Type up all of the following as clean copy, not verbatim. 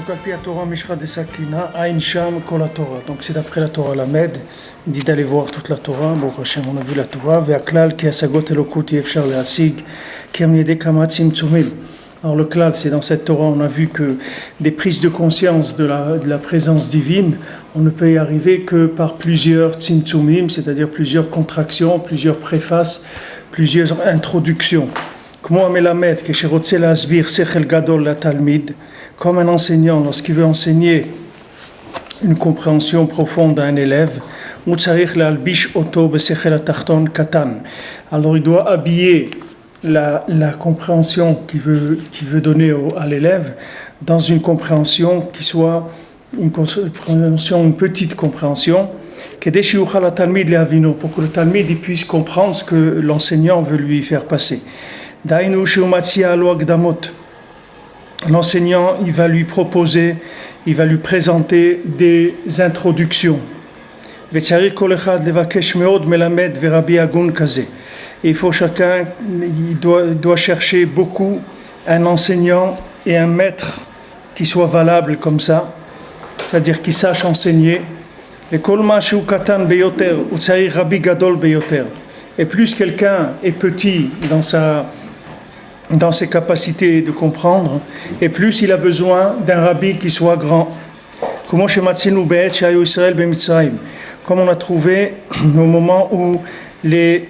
Donc, Al-Pi Torah Mishra de Sakina, Ain Sham Kol Torah. Donc, c'est d'après la Torah Lamed. Il dit d'aller voir toute la Torah. Bon, Hachem, on a vu la Torah. Ve'aklal ki asagot elokut yefshar le'asig ki am yedei kama tzimtzumim. Alors, le klal, c'est dans cette Torah, on a vu que des prises de conscience de la présence divine, on ne peut y arriver que par plusieurs tzimtzumim, c'est-à-dire plusieurs contractions, plusieurs préfaces, plusieurs introductions. כמו המלמד, כשרוצה להסביר שכל גדול לתלמיד, comme un enseignant, lorsqu'il veut enseigner une compréhension profonde à un élève, הוא צריך להלביש אותו בשכל התחתון קטן. Alors il doit habiller la compréhension qu'il veut donner à l'élève dans une compréhension qui soit une petite compréhension, כדי שיוכל התלמיד להבינו, pour que le talmid puisse comprendre ce que l'enseignant veut lui faire passer. דהיינו שהוא מציע לו הקדמות. L'enseignant, il va lui proposer, il va lui présenter des introductions. וצריך כל אחד לבקש מאוד מלמד ורבי הגון כזה. Il faut chacun, il doit chercher beaucoup un enseignant et un maître qui soit valable comme ça, c'est-à-dire qui sache enseigner. וכל מה שהוא קטן ביותר, הוא צריך רבי גדול ביותר. Et plus quelqu'un est petit dans ses capacités de comprendre, et plus il a besoin d'un rabbi qui soit grand. Comme on a trouvé au moment où les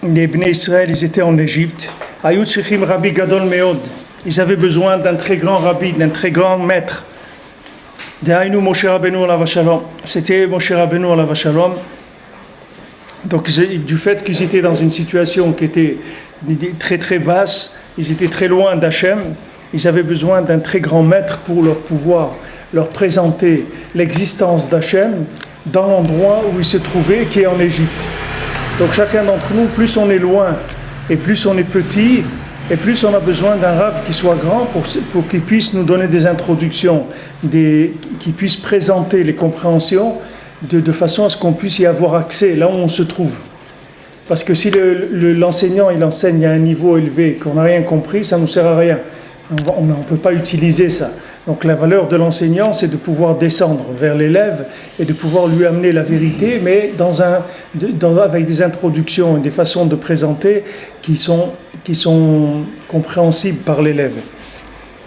Bnei Israël ils étaient en Égypte, ils avaient besoin d'un très grand rabbi, d'un très grand maître. C'était Moshe Rabbeinu alav shalom. Donc du fait qu'ils étaient dans une situation qui était très très basse, ils étaient très loin d'Hachem, ils avaient besoin d'un très grand maître pour pouvoir leur présenter l'existence d'Hachem dans l'endroit où ils se trouvaient, qui est en Égypte. Donc chacun d'entre nous, plus on est loin et plus on est petit, et plus on a besoin d'un rav qui soit grand pour qu'il puisse nous donner des introductions, qui puisse présenter les compréhensions de façon à ce qu'on puisse y avoir accès là où on se trouve. Parce que si l'enseignant il enseigne à un niveau élevé, qu'on n'a rien compris, ça ne nous sert à rien. On ne peut pas utiliser ça. Donc la valeur de l'enseignant, c'est de pouvoir descendre vers l'élève et de pouvoir lui amener la vérité, mais avec des introductions et des façons de présenter qui sont compréhensibles par l'élève.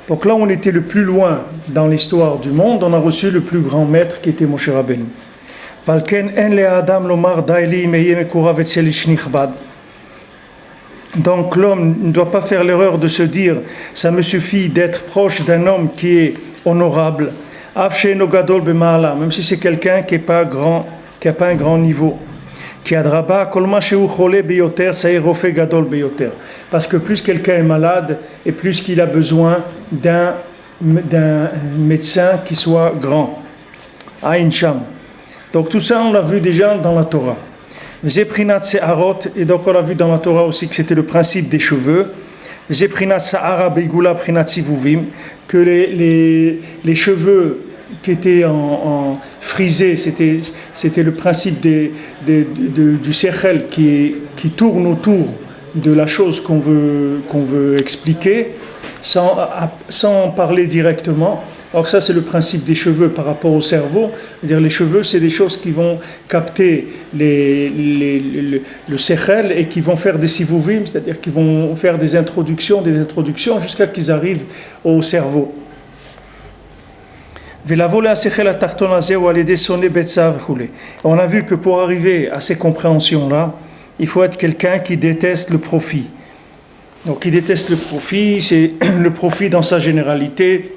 Donc là, on était le plus loin dans l'histoire du monde, on a reçu le plus grand maître qui était Moshe Rabbeinu. Donc l'homme ne doit pas faire l'erreur de se dire ça me suffit d'être proche d'un homme qui est honorable, même si c'est quelqu'un qui n'a pas un grand niveau. Parce que plus quelqu'un est malade et plus qu'il a besoin d'un médecin qui soit grand. Ain Sham. Donc tout ça on l'a vu déjà dans la Torah. Et donc on a vu dans la Torah aussi que c'était le principe des cheveux. Que les cheveux qui étaient en frisés, c'était le principe du sechel qui tourne autour de la chose qu'on veut expliquer sans parler directement. Alors ça c'est le principe des cheveux par rapport au cerveau. C'est-à-dire les cheveux c'est des choses qui vont capter le sechel et qui vont faire des sivuvim, c'est-à-dire qui vont faire des introductions jusqu'à qu'ils arrivent au cerveau. On a vu que pour arriver à ces compréhensions-là, il faut être quelqu'un qui déteste le profit. Donc il déteste le profit, c'est le profit dans sa généralité,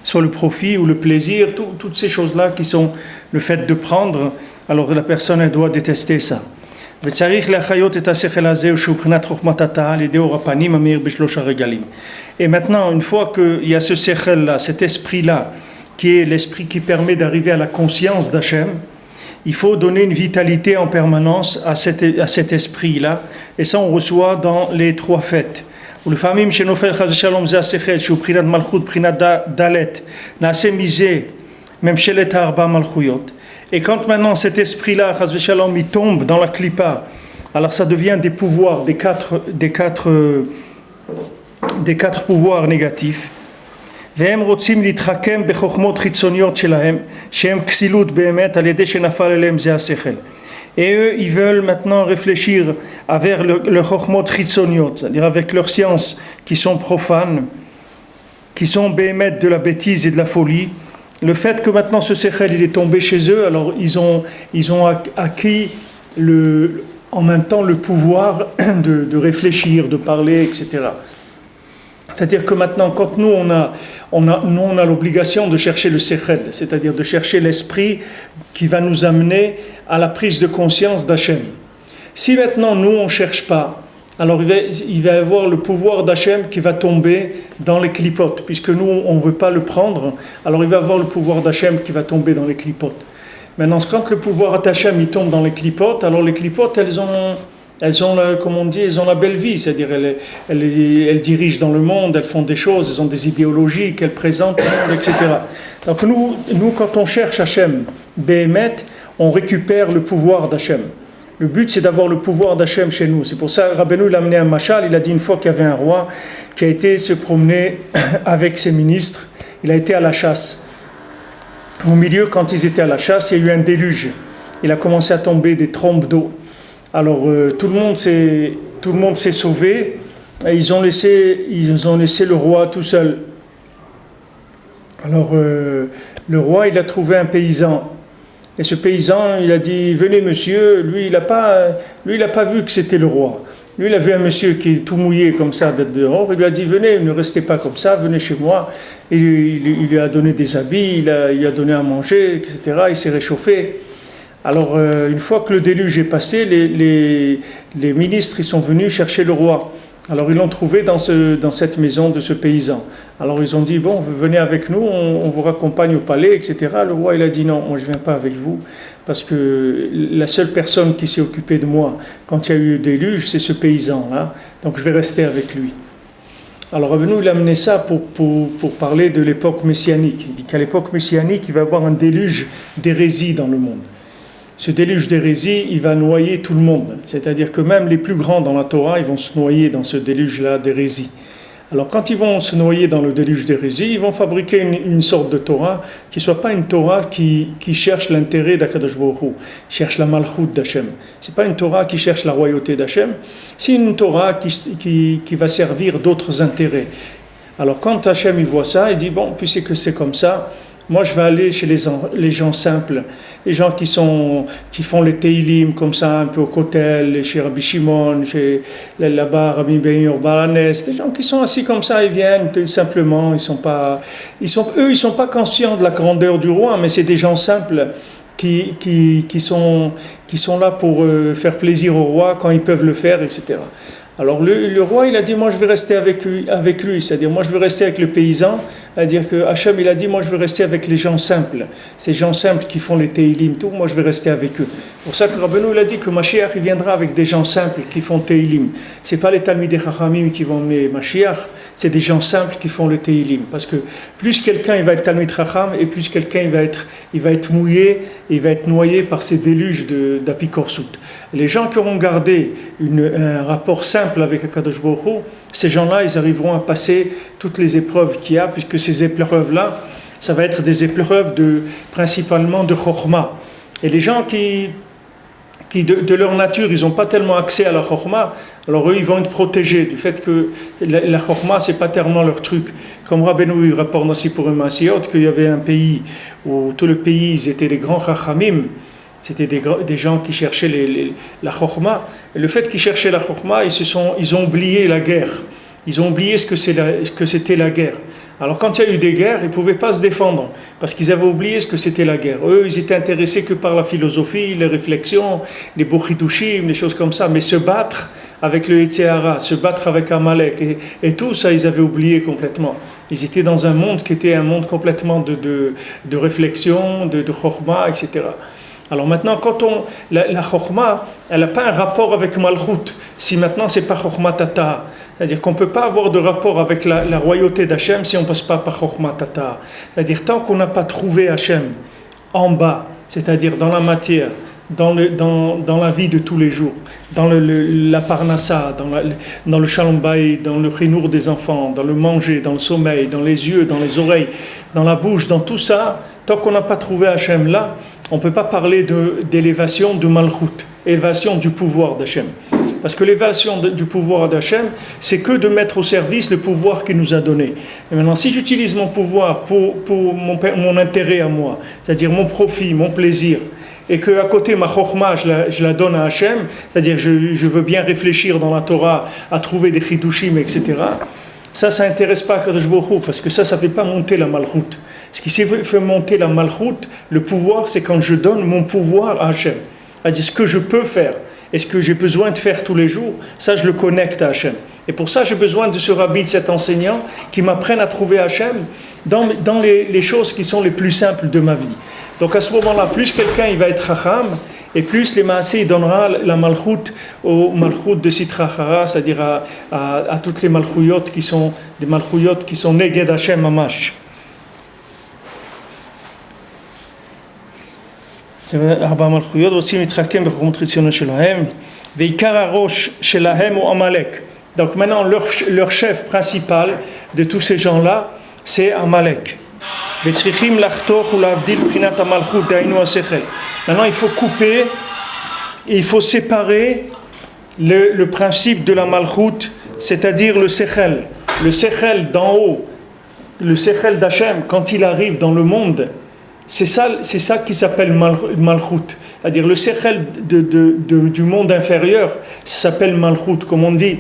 soit le profit ou le plaisir, toutes ces choses-là qui sont le fait de prendre, alors la personne elle doit détester ça. Et maintenant, une fois qu'il y a ce sechel-là, cet esprit-là, qui est l'esprit qui permet d'arriver à la conscience d'Hachem, il faut donner une vitalité en permanence à cet esprit-là, et ça on reçoit dans les trois fêtes. ולפעמים שנופל חס ושלום זה השכל שהוא בחינת מלכות, בחינת דלת, נעשה מזה ממשלת הארבע מלכויות. Et quand maintenant cet esprit-là, חס ושלום, il tombe dans la klipa, alors ça devient des pouvoirs, des quatre pouvoirs négatifs. והם רוצים להתחכם בחוכמות חיצוניות שלהם, שהם כסילות באמת על ידי שנפל אליהם זה השכל. Et eux, ils veulent maintenant réfléchir avec leurs chokhmot chitzoniot, c'est-à-dire avec leurs sciences qui sont profanes, qui sont béhémeth de la bêtise et de la folie. Le fait que maintenant ce sechel il est tombé chez eux, alors ils ont acquis en même temps le pouvoir de réfléchir, de parler, etc. C'est-à-dire que maintenant, quand nous on a l'obligation de chercher le sechel, c'est-à-dire de chercher l'esprit qui va nous amener à la prise de conscience d'Hachem. Si maintenant nous on ne cherche pas, alors il va y avoir le pouvoir d'Hachem qui va tomber dans les clipotes, puisque nous on ne veut pas le prendre, alors il va y avoir le pouvoir d'Hachem qui va tomber dans les clipotes. Maintenant, quand le pouvoir d'Hachem il tombe dans les clipotes, alors les clipotes elles ont comme on dit, elles ont la belle vie, c'est-à-dire elles dirigent dans le monde, elles font des choses, elles ont des idéologies qu'elles présentent au monde, etc. Donc nous quand on cherche Hachem, Béhémeth, on récupère le pouvoir d'Hachem. Le but c'est d'avoir le pouvoir d'Hachem chez nous. C'est pour ça que Rabbeinu l'a amené un machal, il a dit une fois qu'il y avait un roi qui a été se promener avec ses ministres, il a été à la chasse. Au milieu, quand ils étaient à la chasse, il y a eu un déluge. Il a commencé à tomber des trombes d'eau. Alors tout le monde s'est sauvé et ils ont laissé le roi tout seul. Alors le roi il a trouvé un paysan et ce paysan il a dit venez monsieur, lui il n'a pas vu que c'était le roi. Lui il a vu un monsieur qui est tout mouillé comme ça d'être dehors, il lui a dit venez, ne restez pas comme ça, venez chez moi. Et il lui a donné des habits, il lui a donné à manger, etc. Il s'est réchauffé. Alors, une fois que le déluge est passé, les ministres ils sont venus chercher le roi. Alors, ils l'ont trouvé dans cette maison de ce paysan. Alors, ils ont dit, bon, venez avec nous, on vous raccompagne au palais, etc. Le roi, il a dit, non, moi, je ne viens pas avec vous, parce que la seule personne qui s'est occupée de moi quand il y a eu le déluge, c'est ce paysan-là. Donc, je vais rester avec lui. Alors, Rabbeinu, il a amené ça pour parler de l'époque messianique. Il dit qu'à l'époque messianique, il va y avoir un déluge d'hérésie dans le monde. Ce déluge d'hérésie, il va noyer tout le monde. C'est-à-dire que même les plus grands dans la Torah, ils vont se noyer dans ce déluge-là d'hérésie. Alors quand ils vont se noyer dans le déluge d'hérésie, ils vont fabriquer une sorte de Torah qui ne soit pas une Torah qui cherche l'intérêt d'Akadosh Baruch Hu, cherche la malchut d'Hachem. Ce n'est pas une Torah qui cherche la royauté d'Hachem, c'est une Torah qui va servir d'autres intérêts. Alors quand Hachem il voit ça, il dit, bon, puisque c'est comme ça, moi, je vais aller chez les gens simples, les gens qui font les Teilim comme ça, un peu au Kotel, chez Rabbi Shimon, chez là-bas, Rabbi Ben Baranes, des gens qui sont assis comme ça, ils viennent simplement, ils sont pas conscients de la grandeur du roi, mais c'est des gens simples qui sont là pour faire plaisir au roi quand ils peuvent le faire, etc. Alors le roi il a dit moi je vais rester avec lui, c'est-à-dire moi je vais rester avec le paysan, c'est-à-dire que Hachem il a dit moi je vais rester avec les gens simples, ces gens simples qui font les Teilim, tout, moi je vais rester avec eux. C'est pour ça que Rabbeinu il a dit que Mashiach il viendra avec des gens simples qui font Teilim. C'est pas les Talmidei Chachamim qui vont emmener Mashiach, c'est des gens simples qui font le Teilim. Parce que plus quelqu'un il va être Talmid Chacham et plus quelqu'un il va être mouillé, il va être noyé par ces déluges d'Apikorsut. Les gens qui auront gardé un rapport simple avec Akadosh Baruch Hu, ces gens-là ils arriveront à passer toutes les épreuves qu'il y a, puisque ces épreuves-là, ça va être des épreuves principalement de Chokhmah. Et les gens qui de leur nature, ils n'ont pas tellement accès à la Chokhmah, alors eux, ils vont être protégés du fait que la Chokhmah, c'est pas tellement leur truc. Comme Rabbeinu, il rapporte aussi pour un Maasiyot qu'il y avait un pays où tout le pays, ils étaient des grands Chachamim, c'était des gens qui cherchaient la Chokhmah. Et le fait qu'ils cherchaient la Chokhmah, ils ont oublié la guerre. Ils ont oublié ce que c'était la guerre. Alors quand il y a eu des guerres, ils ne pouvaient pas se défendre, parce qu'ils avaient oublié ce que c'était la guerre. Eux, ils étaient intéressés que par la philosophie, les réflexions, les bochidushim, les choses comme ça, mais se battre avec le Yetzer, se battre avec Amalek, et tout ça, ils avaient oublié complètement. Ils étaient dans un monde qui était un monde complètement de réflexion, de chokhmah, etc. Alors maintenant, quand la chokhmah, elle n'a pas un rapport avec Malchut, si maintenant c'est pas chokhmah tata. C'est-à-dire qu'on ne peut pas avoir de rapport avec la royauté d'Hachem si on ne passe pas par Chokhmah Tata. C'est-à-dire tant qu'on n'a pas trouvé Hachem en bas, c'est-à-dire dans la matière, dans la vie de tous les jours, dans la parnassa, dans le shalom bayit, dans le chinour des enfants, dans le manger, dans le sommeil, dans les yeux, dans les oreilles, dans la bouche, dans tout ça, tant qu'on n'a pas trouvé Hachem là, on ne peut pas parler d'élévation de Malchut, élévation du pouvoir d'Hachem. Parce que l'élévation du pouvoir d'Hachem, c'est que de mettre au service le pouvoir qu'il nous a donné. Et maintenant, si j'utilise mon pouvoir pour mon intérêt à moi, c'est-à-dire mon profit, mon plaisir, et qu'à côté, ma chokhmah, je la donne à Hachem, c'est-à-dire je veux bien réfléchir dans la Torah, à trouver des chidushim, etc., ça n'intéresse pas Kadosh Baruch Hu, parce que ça ne fait pas monter la malchut. Ce qui fait monter la malchut, le pouvoir, c'est quand je donne mon pouvoir à Hachem. C'est-à-dire ce que je peux faire, et ce que j'ai besoin de faire tous les jours, ça je le connecte à Hachem. Et pour ça, j'ai besoin de ce rabbi, de cet enseignant, qui m'apprenne à trouver Hachem dans les choses qui sont les plus simples de ma vie. Donc à ce moment-là, plus quelqu'un il va être chacham, et plus les maaseh il donnera la malchut au malchut de Sitra Achara, c'est-à-dire à toutes les malchuyot qui sont des malchuyot qui sont neged Hachem mamash. ארבע מלכויות רוצים להתחכם בחוכמות חיצוניות שלהם ועיקר הראש שלהם הוא עמלק. Donc maintenant leur chef principal de tous ces gens-là c'est Amalek. וצריכים לחתוך ולהבדיל מבחינת המלכות דהיינו השכל. Maintenant il faut couper et il faut séparer le principe de la malchut, c'est-à-dire le sechel d'en haut, le sechel d'Hachem quand il arrive dans le monde. C'est ça qui s'appelle Malchut. C'est-à-dire le sechel du monde inférieur s'appelle Malchut. Comme on dit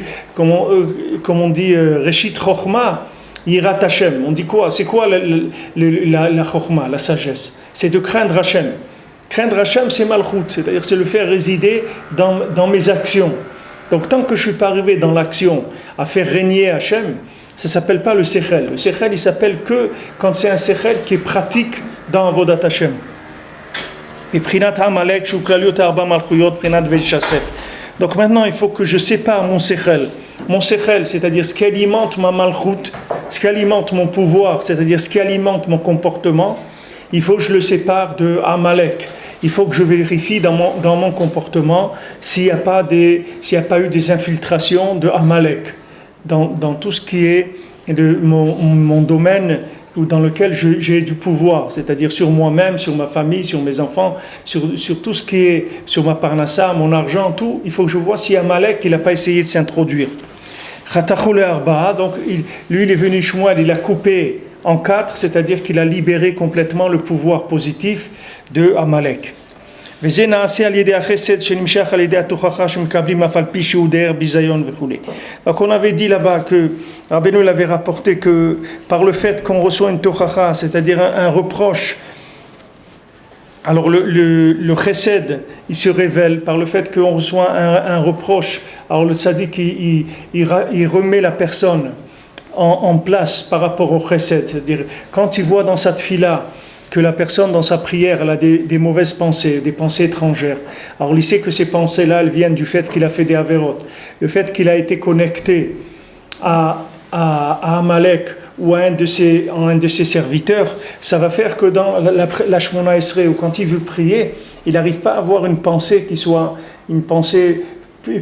Reshit Chochma, Yirat Hashem. On dit quoi? C'est quoi la Chochma, la sagesse? C'est de craindre Hashem. Craindre Hashem, c'est Malchut. C'est-à-dire c'est le faire résider dans mes actions. Donc tant que je ne suis pas arrivé dans l'action à faire régner Hashem, ça ne s'appelle pas le sechel. Le sechel, il s'appelle que quand c'est un sechel qui est pratique dans Avodat Hashem. Donc maintenant, il faut que je sépare mon sechel. Mon sechel, c'est-à-dire ce qui alimente ma malchut, ce qui alimente mon pouvoir, c'est-à-dire ce qui alimente mon comportement, il faut que je le sépare de Amalek. Il faut que je vérifie dans mon comportement s'il n'y a pas eu des infiltrations de Amalek dans tout ce qui est de mon domaine ou dans lequel j'ai du pouvoir, c'est-à-dire sur moi-même, sur ma famille, sur mes enfants, sur tout ce qui est, sur ma parnassa, mon argent, tout. Il faut que je vois si Amalek, il n'a pas essayé de s'introduire. Donc lui, il est venu Shmuel, il a coupé en 4, c'est-à-dire qu'il a libéré complètement le pouvoir positif de Amalek. Donc on avait dit là-bas que Rabbeinu l'avait rapporté que par le fait qu'on reçoit une tochacha, c'est-à-dire un reproche, alors le chesed il se révèle par le fait qu'on reçoit un reproche. Alors le tzaddik il remet la personne en place par rapport au chesed, c'est-à-dire quand il voit dans sa tfila que la personne dans sa prière elle a des mauvaises pensées, des pensées étrangères. Alors il sait que ces pensées-là elles viennent du fait qu'il a fait des averot, le fait qu'il a été connecté à Amalek ou à un de ses serviteurs, ça va faire que dans la Shemona Esrei, ou quand il veut prier, il n'arrive pas à avoir une pensée qui soit une pensée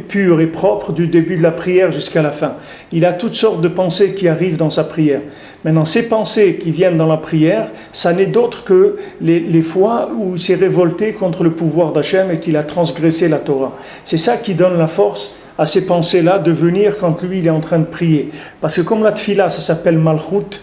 pure et propre du début de la prière jusqu'à la fin. Il a toutes sortes de pensées qui arrivent dans sa prière. Maintenant, ces pensées qui viennent dans la prière, ça n'est d'autre que les fois où il s'est révolté contre le pouvoir d'Hachem et qu'il a transgressé la Torah. C'est ça qui donne la force à ces pensées-là de venir quand lui il est en train de prier. Parce que comme la tfila, ça s'appelle Malchut,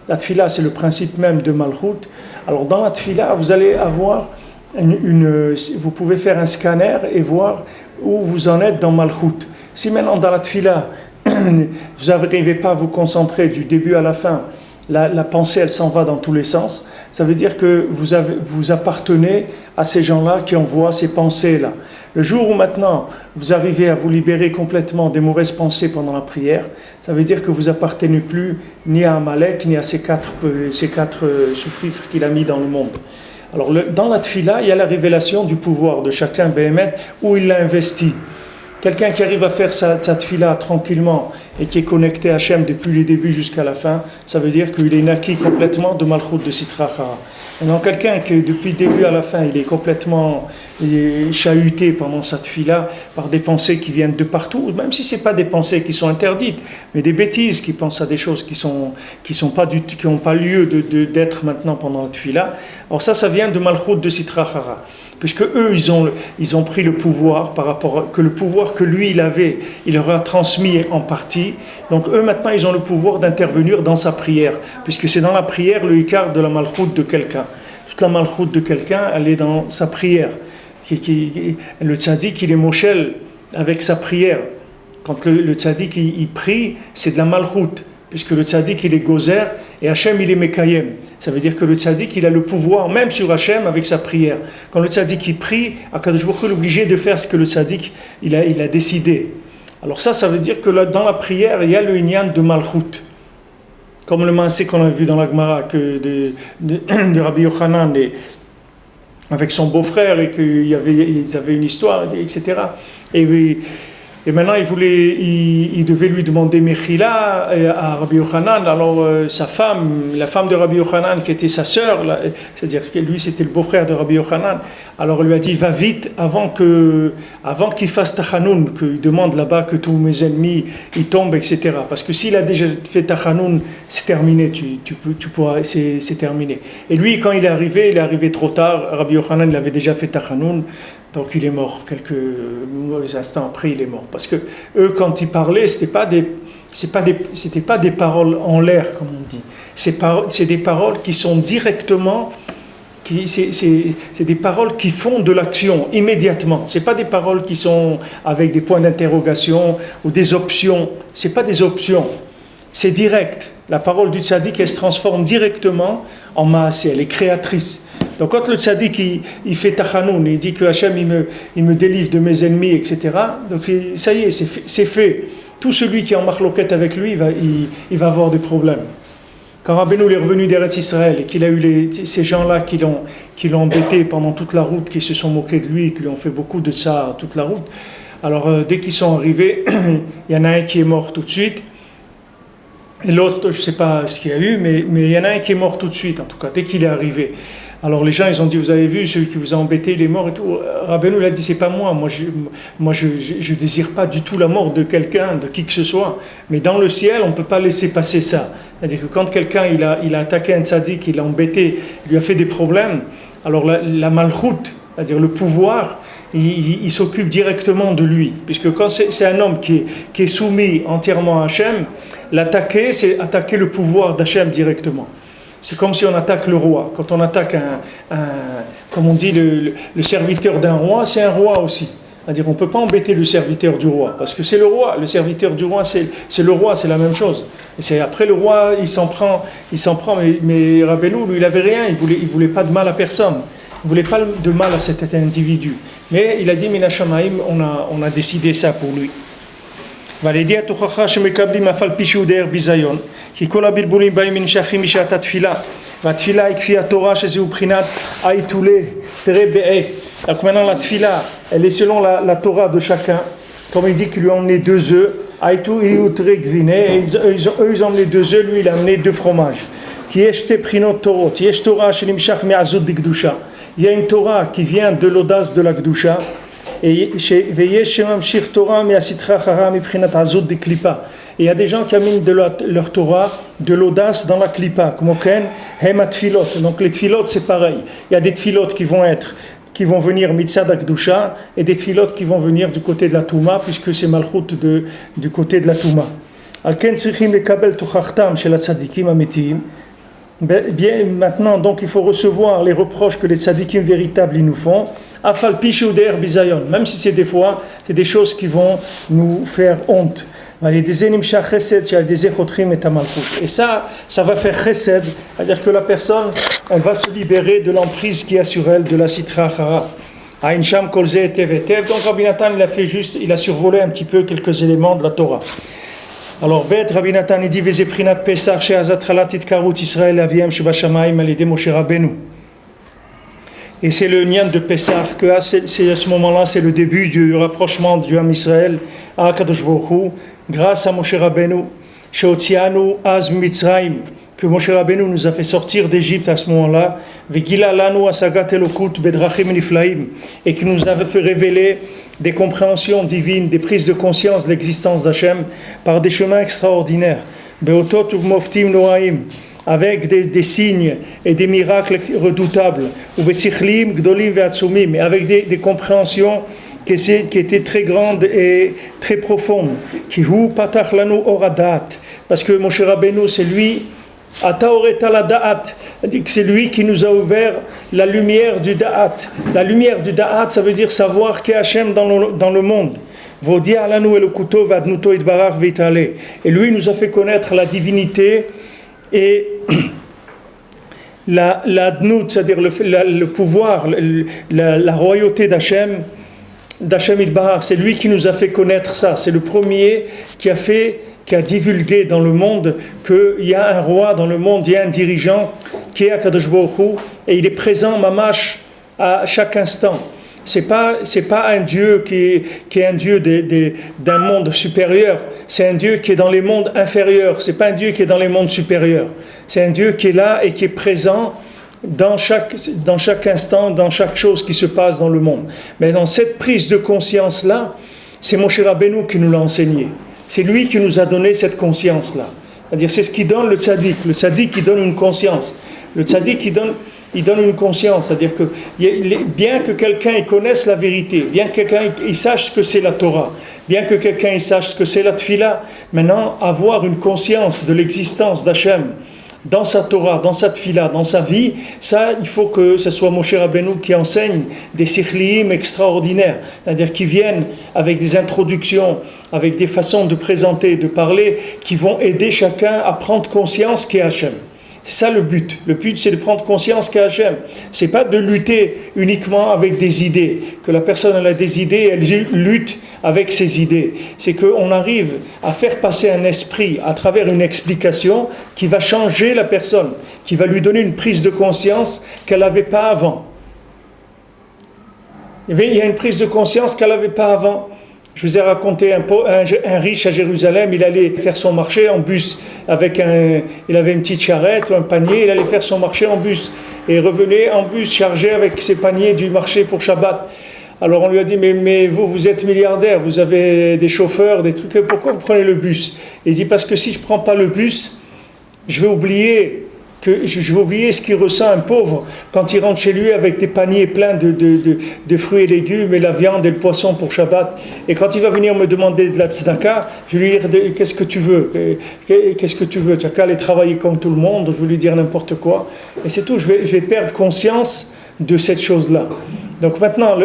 la tfila c'est le principe même de Malchut, alors dans la tfila vous allez avoir vous pouvez faire un scanner et voir où vous en êtes dans Malchut. Si maintenant dans la tfila vous n'arrivez pas à vous concentrer du début à la fin, la pensée elle s'en va dans tous les sens, ça veut dire que vous appartenez à ces gens-là qui envoient ces pensées-là. Le jour où maintenant vous arrivez à vous libérer complètement des mauvaises pensées pendant la prière, ça veut dire que vous appartenez plus ni à Amalek ni à ces quatre sous-fifres qu'il a mis dans le monde. Alors dans la tfila, il y a la révélation du pouvoir de chacun Béhémet où il l'a investi. Quelqu'un qui arrive à faire sa tfila tranquillement et qui est connecté à Hachem depuis le début jusqu'à la fin, ça veut dire qu'il est naquis complètement de Malchut de Sitra Achara. Maintenant, quelqu'un qui depuis le début à la fin, il est complètement chahuté pendant sa tfila par des pensées qui viennent de partout, même si ce n'est pas des pensées qui sont interdites, mais des bêtises, qui pensent à des choses qui n'ont pas lieu d'être maintenant pendant la tfila. Alors ça vient de Malchut de Sitra Achara. Puisque eux, ils ont pris le pouvoir par rapport que le pouvoir que lui il avait, il leur a transmis en partie. Donc eux maintenant, ils ont le pouvoir d'intervenir dans sa prière, puisque c'est dans la prière le ikar de la malchoute de quelqu'un. Toute la malchoute de quelqu'un, elle est dans sa prière. Le tzaddik, il est moshel avec sa prière. Quand le tzaddik il prie, c'est de la malchoute, puisque le tzaddik il est gozer et Hachem il est mekayem. Ça veut dire que le tzaddik, il a le pouvoir même sur Hachem avec sa prière. Quand le tzaddik, il prie, Akadosh Baruch Hu est obligé de faire ce que le tzaddik, il a décidé. Alors ça veut dire que dans la prière, il y a le inyan de Malchut. Comme le maasé qu'on a vu dans la Gemara de Rabbi Yochanan avec son beau-frère et qu'ils avaient une histoire, etc. Et maintenant, il devait lui demander Mechila à Rabbi Yochanan. Alors, sa femme, la femme de Rabbi Yochanan, qui était sa sœur, c'est-à-dire que lui, c'était le beau-frère de Rabbi Yochanan, alors elle lui a dit, va vite, avant qu'il fasse Tachanoun, qu'il demande là-bas que tous mes ennemis, ils tombent, etc. Parce que s'il a déjà fait Tachanoun, c'est terminé, c'est terminé. Et lui, quand il est arrivé trop tard, Rabbi Yochanan, il avait déjà fait Tachanoun, donc il est mort, quelques instants après il est mort. Parce que eux, quand ils parlaient, c'était pas des paroles en l'air, comme on dit. C'est des paroles qui sont directement, c'est des paroles qui font de l'action immédiatement. C'est pas des paroles qui sont avec des points d'interrogation ou des options. C'est pas des options. C'est direct. La parole du tzaddik, elle se transforme directement en maasé, elle est créatrice. Donc quand le tzaddik il fait tachanoun, il dit que Hachem il me délivre de mes ennemis, etc. Donc ça y est, c'est fait. Tout celui qui est en marloquette avec lui, il va avoir des problèmes. Quand Rabbeinu est revenu d'Eretz Israël et qu'il a eu ces gens-là qui l'ont embêté pendant toute la route, qui se sont moqués de lui, qui lui ont fait beaucoup de ça toute la route, alors dès qu'ils sont arrivés, il y en a un qui est mort tout de suite. Et l'autre, je ne sais pas ce qu'il y a eu, mais il y en a un qui est mort tout de suite, en tout cas, dès qu'il est arrivé. Alors les gens, ils ont dit, vous avez vu, celui qui vous a embêté, il est mort et tout. Rabbeinu, il a dit, c'est pas moi. Moi, je désire pas du tout la mort de quelqu'un, de qui que ce soit. Mais dans le ciel, on ne peut pas laisser passer ça. C'est-à-dire que quand quelqu'un, il a attaqué un tzaddik, il l'a embêté, il lui a fait des problèmes, alors la malchoute, c'est-à-dire le pouvoir, il s'occupe directement de lui. Puisque quand c'est un homme qui est soumis entièrement à Hachem, l'attaquer, c'est attaquer le pouvoir d'Hachem directement. C'est comme si on attaque le roi. Quand on attaque comme on dit, le serviteur d'un roi, c'est un roi aussi. C'est-à-dire on ne peut pas embêter le serviteur du roi, parce que c'est le roi. Le serviteur du roi, c'est le roi, c'est la même chose. Et après le roi, il s'en prend. Mais Rabbeinu, lui, il n'avait rien. Il voulait pas de mal à personne. Il voulait pas de mal à cet individu. Mais il a dit, Mina Shamaim, on a décidé ça pour lui. והלידיע תוכחה שמקבלים אף על פי שהוא דייר ביזיון כי כל הבלבולים באים מנשכים משעת התפילה והתפילה היא כפי התורה שזהו בחינת האיתולה תראה בעה. Donc maintenant la tfila elle est selon la Torah de chacun, comme il dit qu'il lui a emmené 2 œufs aitu iutre gviné, eux ils ont emmené 2 œufs, lui il a amené 2 fromages qui est shte prinot torot yesh Torah shenimshach me'azot dikdusha. Il y a une Torah qui vient de l'audace de la Kedusha. Et il y a des gens qui amènent de leur Torah de l'audace dans la klipa, comme donc les tfilot c'est pareil. Il y a des tfilot qui vont venir mitzad akdusha et des tfilot qui vont venir du côté de la touma, puisque c'est malchut du côté de la touma. Bien, maintenant, donc il faut recevoir les reproches que les tzadikim véritables ils nous font, afal pishu der bizayon, même si c'est des fois, c'est des choses qui vont nous faire honte. Et ça va faire chesed, c'est-à-dire que la personne, elle va se libérer de l'emprise qui a sur elle, de la sitra achara. Donc Rabbi Nathan, il a survolé un petit peu quelques éléments de la Torah. Alors, Rabbi Nathan il dit Veze prinat Pesach she'azat chalat itkarut Israël aviem shebashamayim al yedei Moshe Rabbeinu. Et c'est le Nyan de Pessah, que c'est à ce moment-là, c'est le début du rapprochement du Ham Israël à Akadosh Baruch Hu, grâce à Moshe Rabbeinu, Sheotzianu Az Mitzrayim, que Moshe Rabbeinu nous a fait sortir d'Égypte à ce moment-là, Vegila Lanu Asagat Elokut Bedrachim Niflaim, et qui nous avait fait révéler des compréhensions divines, des prises de conscience de l'existence d'Hachem par des chemins extraordinaires, Beotot Uvmoftim Noaim, avec des signes et des miracles redoutables, ou besichlim, gdolim ve'atsumim, et avec des compréhensions qui étaient très grandes et très profondes. Kihu patach lanu oradat, parce que Moshe Rabbeinu, c'est lui, ata oreta la da'at, c'est lui qui nous a ouvert la lumière du da'at. La lumière du da'at, ça veut dire savoir qu'est Hachem dans le monde. Vodia lanu elokuto ve'adnuto idbarach ve'itale. Et lui nous a fait connaître la divinité et la dnout, c'est-à-dire le pouvoir, la royauté d'Hachem Yitbarach, c'est lui qui nous a fait connaître ça. C'est le premier qui a divulgué dans le monde qu'il y a un roi dans le monde, il y a un dirigeant qui est Akadosh Baruch Hu, et il est présent mamash à chaque instant. C'est pas un Dieu qui est un Dieu d'un monde supérieur. C'est un Dieu qui est dans les mondes inférieurs. C'est pas un Dieu qui est dans les mondes supérieurs. C'est un Dieu qui est là et qui est présent dans chaque instant, dans chaque chose qui se passe dans le monde. Mais dans cette prise de conscience-là, c'est Moshe Rabbeinu qui nous l'a enseigné. C'est lui qui nous a donné cette conscience-là. C'est-à-dire, c'est ce qui donne le tzaddik. Le tzaddik qui donne une conscience. Le tzaddik il donne une conscience, c'est-à-dire que bien que quelqu'un connaisse la vérité, bien que quelqu'un il sache ce que c'est la Torah, bien que quelqu'un il sache ce que c'est la Tfila, maintenant avoir une conscience de l'existence d'Hachem dans sa Torah, dans sa Tfila, dans sa vie, ça il faut que ce soit Moshe Rabbeinu qui enseigne des sichliim extraordinaires, c'est-à-dire qui viennent avec des introductions, avec des façons de présenter, de parler, qui vont aider chacun à prendre conscience qu'est Hachem. C'est ça le but. Le but, c'est de prendre conscience qu'à Hachem. C'est pas de lutter uniquement avec des idées. Que la personne elle a des idées, elle lutte avec ses idées. C'est qu'on arrive à faire passer un esprit à travers une explication qui va changer la personne, qui va lui donner une prise de conscience qu'elle n'avait pas avant. Il y a une prise de conscience qu'elle n'avait pas avant. Je vous ai raconté un riche à Jérusalem, il allait faire son marché en bus, il avait une petite charrette ou un panier, il allait faire son marché en bus, et il revenait en bus chargé avec ses paniers du marché pour Shabbat. Alors on lui a dit, mais vous êtes milliardaire, vous avez des chauffeurs, des trucs, pourquoi vous prenez le bus? Et il dit, parce que si je ne prends pas le bus, je vais oublier ce qu'il ressent un pauvre quand il rentre chez lui avec des paniers pleins de fruits et légumes et la viande et le poisson pour Shabbat. Et quand il va venir me demander de la tzedaka, je vais lui dire qu'est-ce que tu veux? Qu'est-ce que tu veux? Tu n'as qu'à aller travailler comme tout le monde, je vais lui dire n'importe quoi. Et c'est tout, je vais perdre conscience de cette chose-là. Donc maintenant,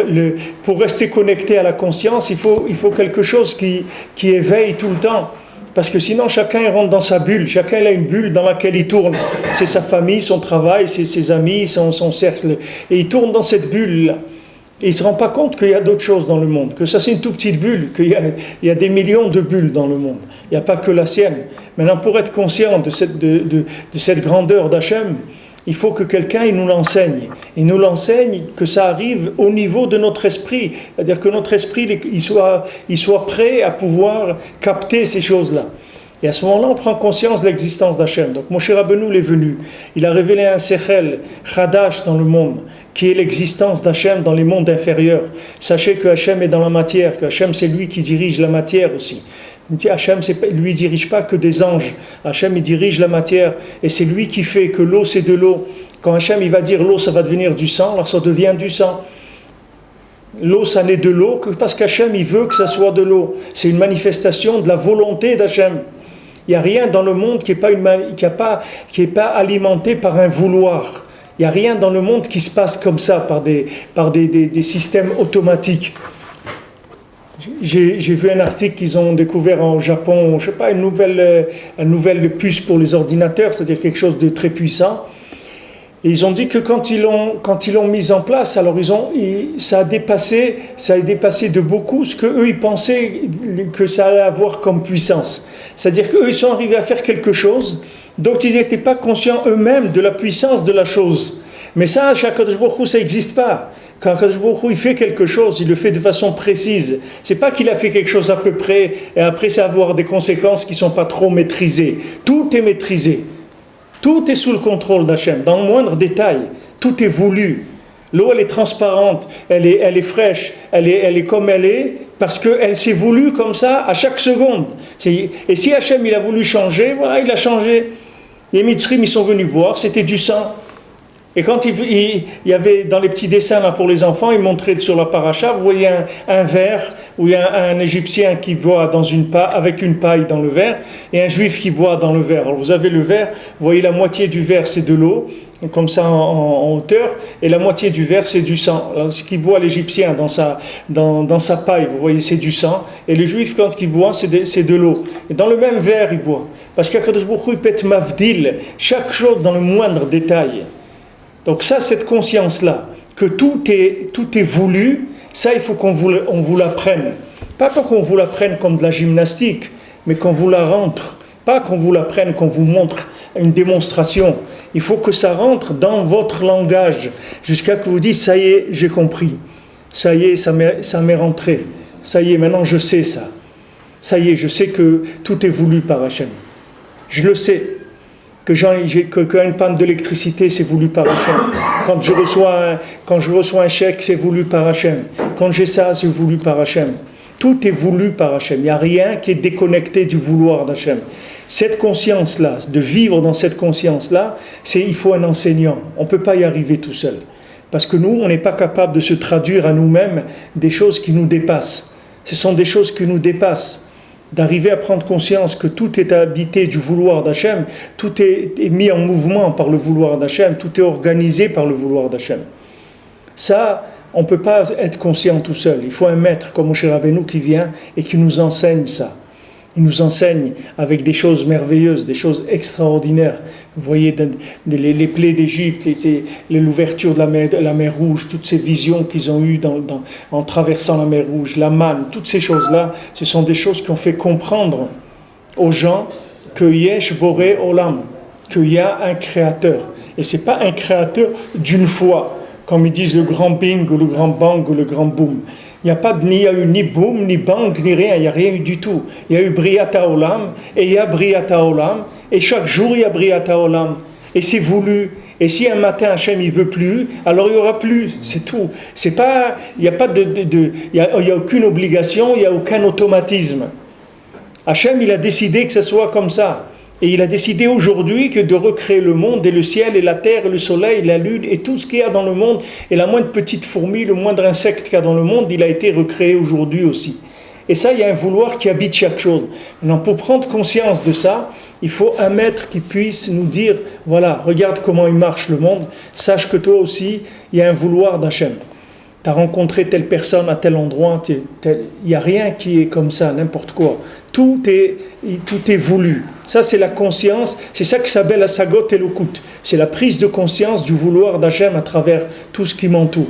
pour rester connecté à la conscience, il faut quelque chose qui éveille tout le temps. Parce que sinon, chacun rentre dans sa bulle. Chacun a une bulle dans laquelle il tourne. C'est sa famille, son travail, c'est ses amis, son cercle. Et il tourne dans cette bulle-là. Et il ne se rend pas compte qu'il y a d'autres choses dans le monde. Que ça, c'est une toute petite bulle. Qu'il y a des millions de bulles dans le monde. Il n'y a pas que la sienne. Maintenant, pour être conscient de cette grandeur d'Hachem, il faut que quelqu'un il nous l'enseigne. Il nous l'enseigne que ça arrive au niveau de notre esprit. C'est-à-dire que notre esprit il soit prêt à pouvoir capter ces choses-là. Et à ce moment-là, on prend conscience de l'existence d'Hachem. Donc Moshe Rabbeinu est venu. Il a révélé un sechel, chadash dans le monde, qui est l'existence d'Hachem dans les mondes inférieurs. Sachez que Hachem est dans la matière, que Hachem c'est lui qui dirige la matière aussi. Hachem, lui, ne dirige pas que des anges. Hachem, il dirige la matière. Et c'est lui qui fait que l'eau, c'est de l'eau. Quand Hachem, il va dire l'eau, ça va devenir du sang, alors ça devient du sang. L'eau, ça n'est de l'eau que parce qu'Hachem, il veut que ça soit de l'eau. C'est une manifestation de la volonté d'Hachem. Il n'y a rien dans le monde qui n'est pas alimenté par un vouloir. Il n'y a rien dans le monde qui se passe comme ça, par des systèmes automatiques. J'ai vu un article qu'ils ont découvert en Japon, je ne sais pas, une nouvelle puce pour les ordinateurs, c'est-à-dire quelque chose de très puissant. Et ils ont dit que quand ils l'ont mise en place, alors ça a dépassé de beaucoup ce qu'eux ils pensaient que ça allait avoir comme puissance. C'est-à-dire qu'eux ils sont arrivés à faire quelque chose dont ils n'étaient pas conscients eux-mêmes de la puissance de la chose. Mais ça, chez Akadosh Baruch Hu, ça n'existe pas. Quand Akadosh Baruch Hu, il fait quelque chose, il le fait de façon précise. C'est pas qu'il a fait quelque chose à peu près, et après ça va avoir des conséquences qui ne sont pas trop maîtrisées. Tout est maîtrisé. Tout est sous le contrôle d'Hachem, dans le moindre détail. Tout est voulu. L'eau, elle est transparente, elle est fraîche, elle est comme elle est, parce qu'elle s'est voulue comme ça à chaque seconde. Et si Hachem, il a voulu changer, voilà, il a changé. Les Mitzrim, ils sont venus boire, c'était du sang. Et quand il y avait dans les petits dessins là, pour les enfants, ils montraient sur la paracha, vous voyez un verre où il y a un Égyptien qui boit dans avec une paille dans le verre, et un Juif qui boit dans le verre. Alors vous avez le verre, vous voyez la moitié du verre c'est de l'eau, comme ça en hauteur, et la moitié du verre c'est du sang. Alors, ce qui boit l'Égyptien dans sa paille, vous voyez, c'est du sang, et le Juif quand il boit c'est de l'eau. Et dans le même verre il boit, parce qu'Akadosh Baruch Hu il pète mavdil, chaque chose dans le moindre détail. Donc ça, cette conscience-là, que tout est voulu, ça il faut qu'on vous l'apprenne. Pas qu'on vous l'apprenne comme de la gymnastique, mais qu'on vous la rentre. Pas qu'on vous l'apprenne, qu'on vous montre une démonstration. Il faut que ça rentre dans votre langage, jusqu'à que vous dites, ça y est, j'ai compris. Ça y est, ça m'est rentré. Ça y est, maintenant je sais ça. Ça y est, je sais que tout est voulu par Hachem. Je le sais. Quand une panne d'électricité, c'est voulu par Hachem. Quand je reçois un chèque, c'est voulu par Hachem. Quand j'ai ça, c'est voulu par Hachem. Tout est voulu par Hachem. Il n'y a rien qui est déconnecté du vouloir d'Hachem. Cette conscience-là, de vivre dans cette conscience-là, il faut un enseignant. On ne peut pas y arriver tout seul. Parce que nous, on n'est pas capable de se traduire à nous-mêmes des choses qui nous dépassent. Ce sont des choses qui nous dépassent. D'arriver à prendre conscience que tout est habité du vouloir d'Hachem, tout est mis en mouvement par le vouloir d'Hachem, tout est organisé par le vouloir d'Hachem. Ça, on ne peut pas être conscient tout seul. Il faut un maître comme Moshe Rabbeinu qui vient et qui nous enseigne ça. Il nous enseigne avec des choses merveilleuses, des choses extraordinaires. Vous voyez les plaies d'Égypte, l'ouverture de la mer Rouge, toutes ces visions qu'ils ont eues en traversant la mer Rouge, la manne, toutes ces choses-là, ce sont des choses qui ont fait comprendre aux gens que Yesh Boré Olam, qu'il y a un créateur. Et ce n'est pas un créateur d'une fois, comme ils disent le grand bing, ou le grand bang, ou le grand boom. Il n'y a eu ni boom, ni bang, ni rien, il n'y a rien eu du tout. Il y a eu Briata Olam, et il y a Briata Olam, et chaque jour il y a Briata Olam, et c'est voulu. Et si un matin Hachem il veut plus, alors il n'y aura plus, c'est tout. C'est pas, il n'y a pas il y a aucune obligation, il n'y a aucun automatisme. Hachem il a décidé que ce soit comme ça. Et il a décidé aujourd'hui que de recréer le monde et le ciel et la terre et le soleil, la lune et tout ce qu'il y a dans le monde et la moindre petite fourmi, le moindre insecte qu'il y a dans le monde, il a été recréé aujourd'hui aussi. Et ça, il y a un vouloir qui habite chaque chose. Maintenant, pour prendre conscience de ça, il faut un maître qui puisse nous dire, voilà, regarde comment il marche le monde, sache que toi aussi, il y a un vouloir d'Hachem. Tu as rencontré telle personne à tel endroit, il n'y a rien qui est comme ça, n'importe quoi. Tout est voulu. Ça, c'est la conscience, c'est ça qui s'appelle la sagot et l'okut. C'est la prise de conscience du vouloir d'Hachem à travers tout ce qui m'entoure.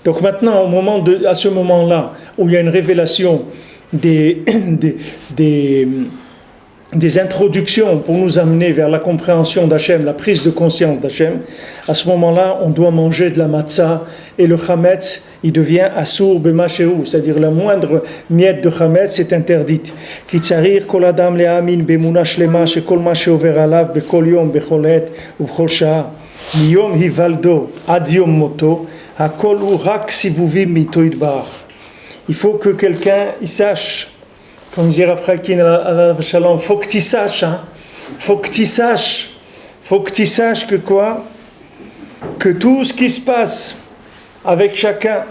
Donc maintenant, à ce moment-là, où il y a une révélation des introductions pour nous amener vers la compréhension d'Hachem, la prise de conscience d'Hachem, à ce moment-là, on doit manger de la matzah et le chametz, il devient assour b'mashéou, c'est-à-dire la moindre miette de chametz est interdite. Ki tsarir kol adam le'amin b'emuna shlema shekol ma she'over alav b'kol yom b'chol et ub'chol sha'a miyom hivaldo ad yom moto hakol hu rak sibuvim mito yitbarach. Il faut que quelqu'un il sache. Comme disait Rav Chakin à la Shalom, faut que tu saches, faut que tu saches que quoi? Que tout ce qui se passe avec chacun,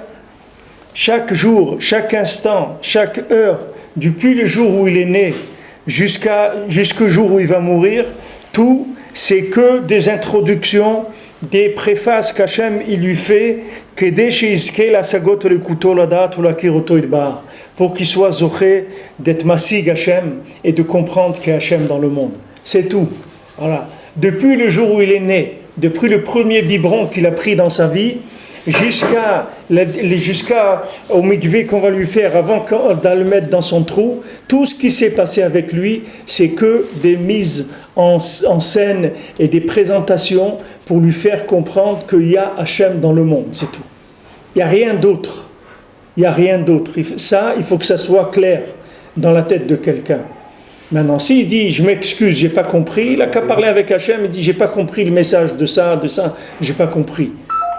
chaque jour, chaque instant, chaque heure, depuis le jour où il est né jusqu'au jour où il va mourir, tout, c'est que des introductions, des préfaces qu'Hachem il lui fait, pour qu'il soit zoché d'être massig Hachem et de comprendre qu'il y a Hachem dans le monde. C'est tout. Voilà. Depuis le jour où il est né, depuis le premier biberon qu'il a pris dans sa vie, jusqu'au mikvé qu'on va lui faire avant de le mettre dans son trou, tout ce qui s'est passé avec lui, c'est que des mises en scène et des présentations pour lui faire comprendre qu'il y a Hachem dans le monde, c'est tout. Il n'y a rien d'autre. Il n'y a rien d'autre. Ça, il faut que ça soit clair dans la tête de quelqu'un. Maintenant, s'il dit « je m'excuse, j'ai pas compris », il n'a qu'à parler avec Hachem, il dit « j'ai pas compris le message de ça, j'ai pas compris.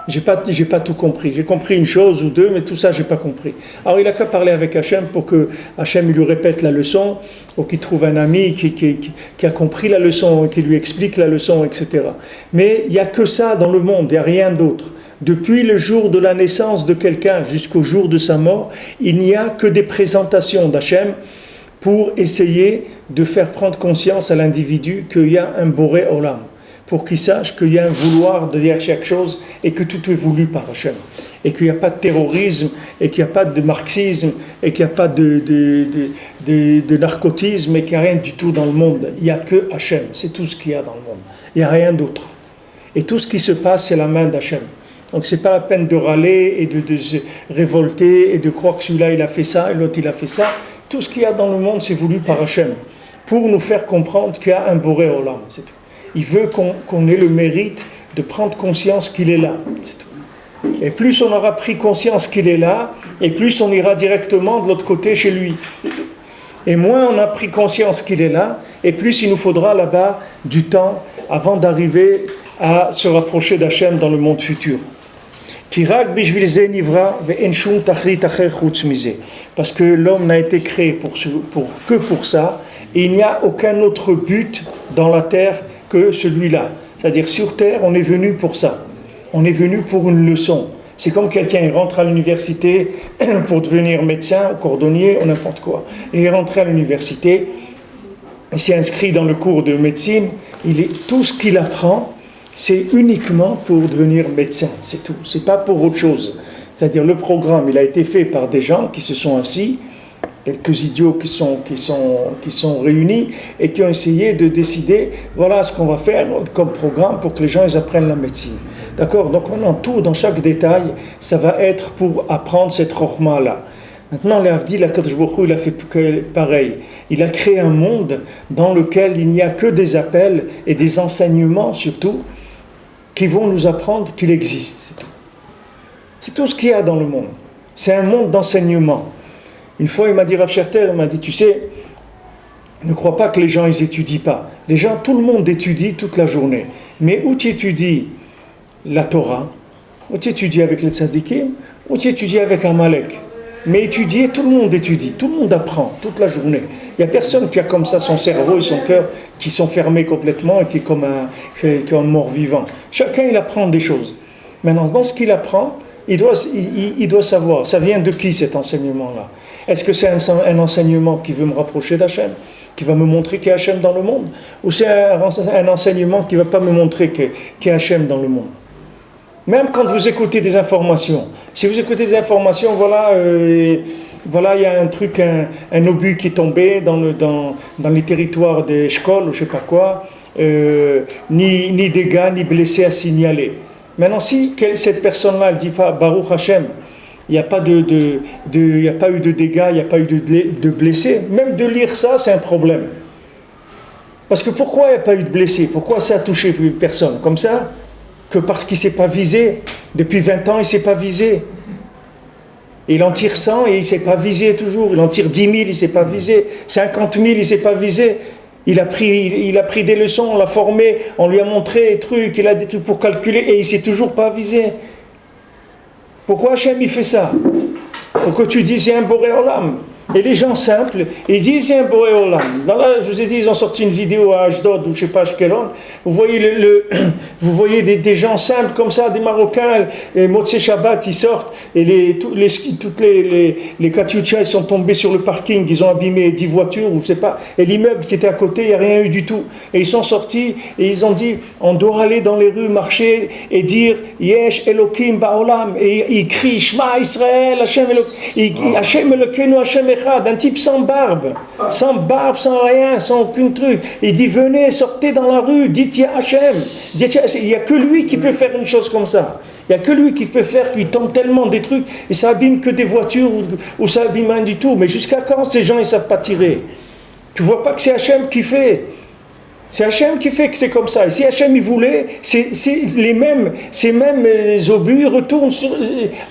J'ai pas tout compris. J'ai compris une chose ou deux, mais tout ça, j'ai pas compris. » Alors, il n'a qu'à parler avec Hachem pour que Hachem lui répète la leçon, ou qu'il trouve un ami qui a compris la leçon, qui lui explique la leçon, etc. Mais il n'y a que ça dans le monde, il n'y a rien d'autre. Depuis le jour de la naissance de quelqu'un jusqu'au jour de sa mort, il n'y a que des présentations d'Hachem pour essayer de faire prendre conscience à l'individu qu'il y a un Boré Olam, pour qu'il sache qu'il y a un vouloir derrière chaque chose et que tout est voulu par Hachem. Et qu'il n'y a pas de terrorisme, et qu'il n'y a pas de marxisme, et qu'il n'y a pas de narcotisme, et qu'il n'y a rien du tout dans le monde. Il n'y a que Hachem, c'est tout ce qu'il y a dans le monde. Il n'y a rien d'autre. Et tout ce qui se passe, c'est la main d'Hachem. Donc c'est pas la peine de râler et de se révolter et de croire que celui-là il a fait ça et l'autre il a fait ça. Tout ce qu'il y a dans le monde c'est voulu par Hachem pour nous faire comprendre qu'il y a un Boré Olam, c'est tout. Il veut qu'on ait le mérite de prendre conscience qu'il est là, c'est tout. Et plus on aura pris conscience qu'il est là, et plus on ira directement de l'autre côté chez lui. Et moins on a pris conscience qu'il est là, et plus il nous faudra là-bas du temps avant d'arriver à se rapprocher d'Hachem dans le monde futur. Parce que l'homme n'a été créé que pour ça, et il n'y a aucun autre but dans la terre que celui-là. C'est-à-dire sur terre, on est venu pour ça. On est venu pour une leçon. C'est comme quelqu'un rentre à l'université pour devenir médecin, ou cordonnier, ou n'importe quoi. Et il est rentré à l'université, il s'est inscrit dans le cours de médecine, tout ce qu'il apprend, c'est uniquement pour devenir médecin, c'est tout. C'est pas pour autre chose. C'est-à-dire le programme, il a été fait par des gens qui se sont assis, quelques idiots qui sont réunis et qui ont essayé de décider, voilà ce qu'on va faire comme programme pour que les gens ils apprennent la médecine. D'accord? Donc maintenant, tout, dans chaque détail, ça va être pour apprendre cette rochma-là. Maintenant, l'Avdi, Akadosh Baruch Hu, il a fait pareil. Il a créé un monde dans lequel il n'y a que des appels et des enseignements surtout qui vont nous apprendre qu'il existe. C'est tout. C'est tout ce qu'il y a dans le monde. C'est un monde d'enseignement. Une fois, il m'a dit, Rav Scherter, il m'a dit, tu sais, ne crois pas que les gens, ils étudient pas. Les gens, tout le monde étudie toute la journée. Mais où tu étudies la Torah, où tu étudies avec les tzadikim, où tu étudies avec Amalek. Mais étudier, tout le monde étudie, tout le monde apprend toute la journée. Il n'y a personne qui a comme ça son cerveau et son cœur qui sont fermés complètement et qui est comme un mort-vivant. Chacun, il apprend des choses. Maintenant, dans ce qu'il apprend, il doit savoir, ça vient de qui cet enseignement-là? Est-ce que c'est un enseignement qui veut me rapprocher d'Hachem, qui va me montrer qu'il y a Hachem dans le monde? Ou c'est un enseignement qui ne va pas me montrer qu'il y a Hachem dans le monde? Même quand vous écoutez des informations, si vous écoutez des informations, voilà, il y a un truc, un obus qui est tombé dans les territoires des Shkol ou je ne sais pas quoi, ni dégâts, ni blessés à signaler. Maintenant, si cette personne-là, elle ne dit pas Baruch Hashem, il n'y a pas eu de dégâts, il n'y a pas eu de blessés, même de lire ça, c'est un problème. Parce que pourquoi il n'y a pas eu de blessés? Pourquoi ça a touché personne? Comme ça? Que parce qu'il ne s'est pas visé. Depuis 20 ans, il ne s'est pas visé. Il en tire 100 et il ne s'est pas visé toujours. Il en tire 10 000, il ne s'est pas visé. 50 000, il ne s'est pas visé. Il a pris des leçons, on l'a formé, on lui a montré des trucs, il a des trucs pour calculer et il ne s'est toujours pas visé. Pourquoi Hachem il fait ça? Pour que tu dises, c'est un Boré Olam. Et les gens simples, ils disent, c'est un Boré Olam. Là, je vous ai dit, ils ont sorti une vidéo à Ashdod ou je ne sais pas à quel endroit. Vous voyez des gens simples comme ça, des Marocains, et Motzei Shabbat, ils sortent, et toutes les Katiouchas, ils sont tombés sur le parking, ils ont abîmé 10 voitures, ou je ne sais pas, et l'immeuble qui était à côté, il n'y a rien eu du tout. Et ils sont sortis, et ils ont dit, on doit aller dans les rues, marcher, et dire, Yesh Elokim Ba'olam, et ils crient, Shema Israël, Hashem Elokim, Hashem Elokeinu, Hashem Echad, un type sans barbe, sans rien, sans aucun truc. Il dit, venez, sortez dans la rue, dites, il y a Hashem, il n'y a que lui qui peut faire une chose comme ça. Il n'y a que lui qui peut faire, qui tente tellement des trucs, et ça abîme que des voitures, ou ça abîme rien du tout. Mais jusqu'à quand ces gens, ils ne savent pas tirer? Tu ne vois pas que c'est Hachem qui fait. C'est Hachem qui fait que c'est comme ça. Et si Hachem il voulait, ces mêmes obus retournent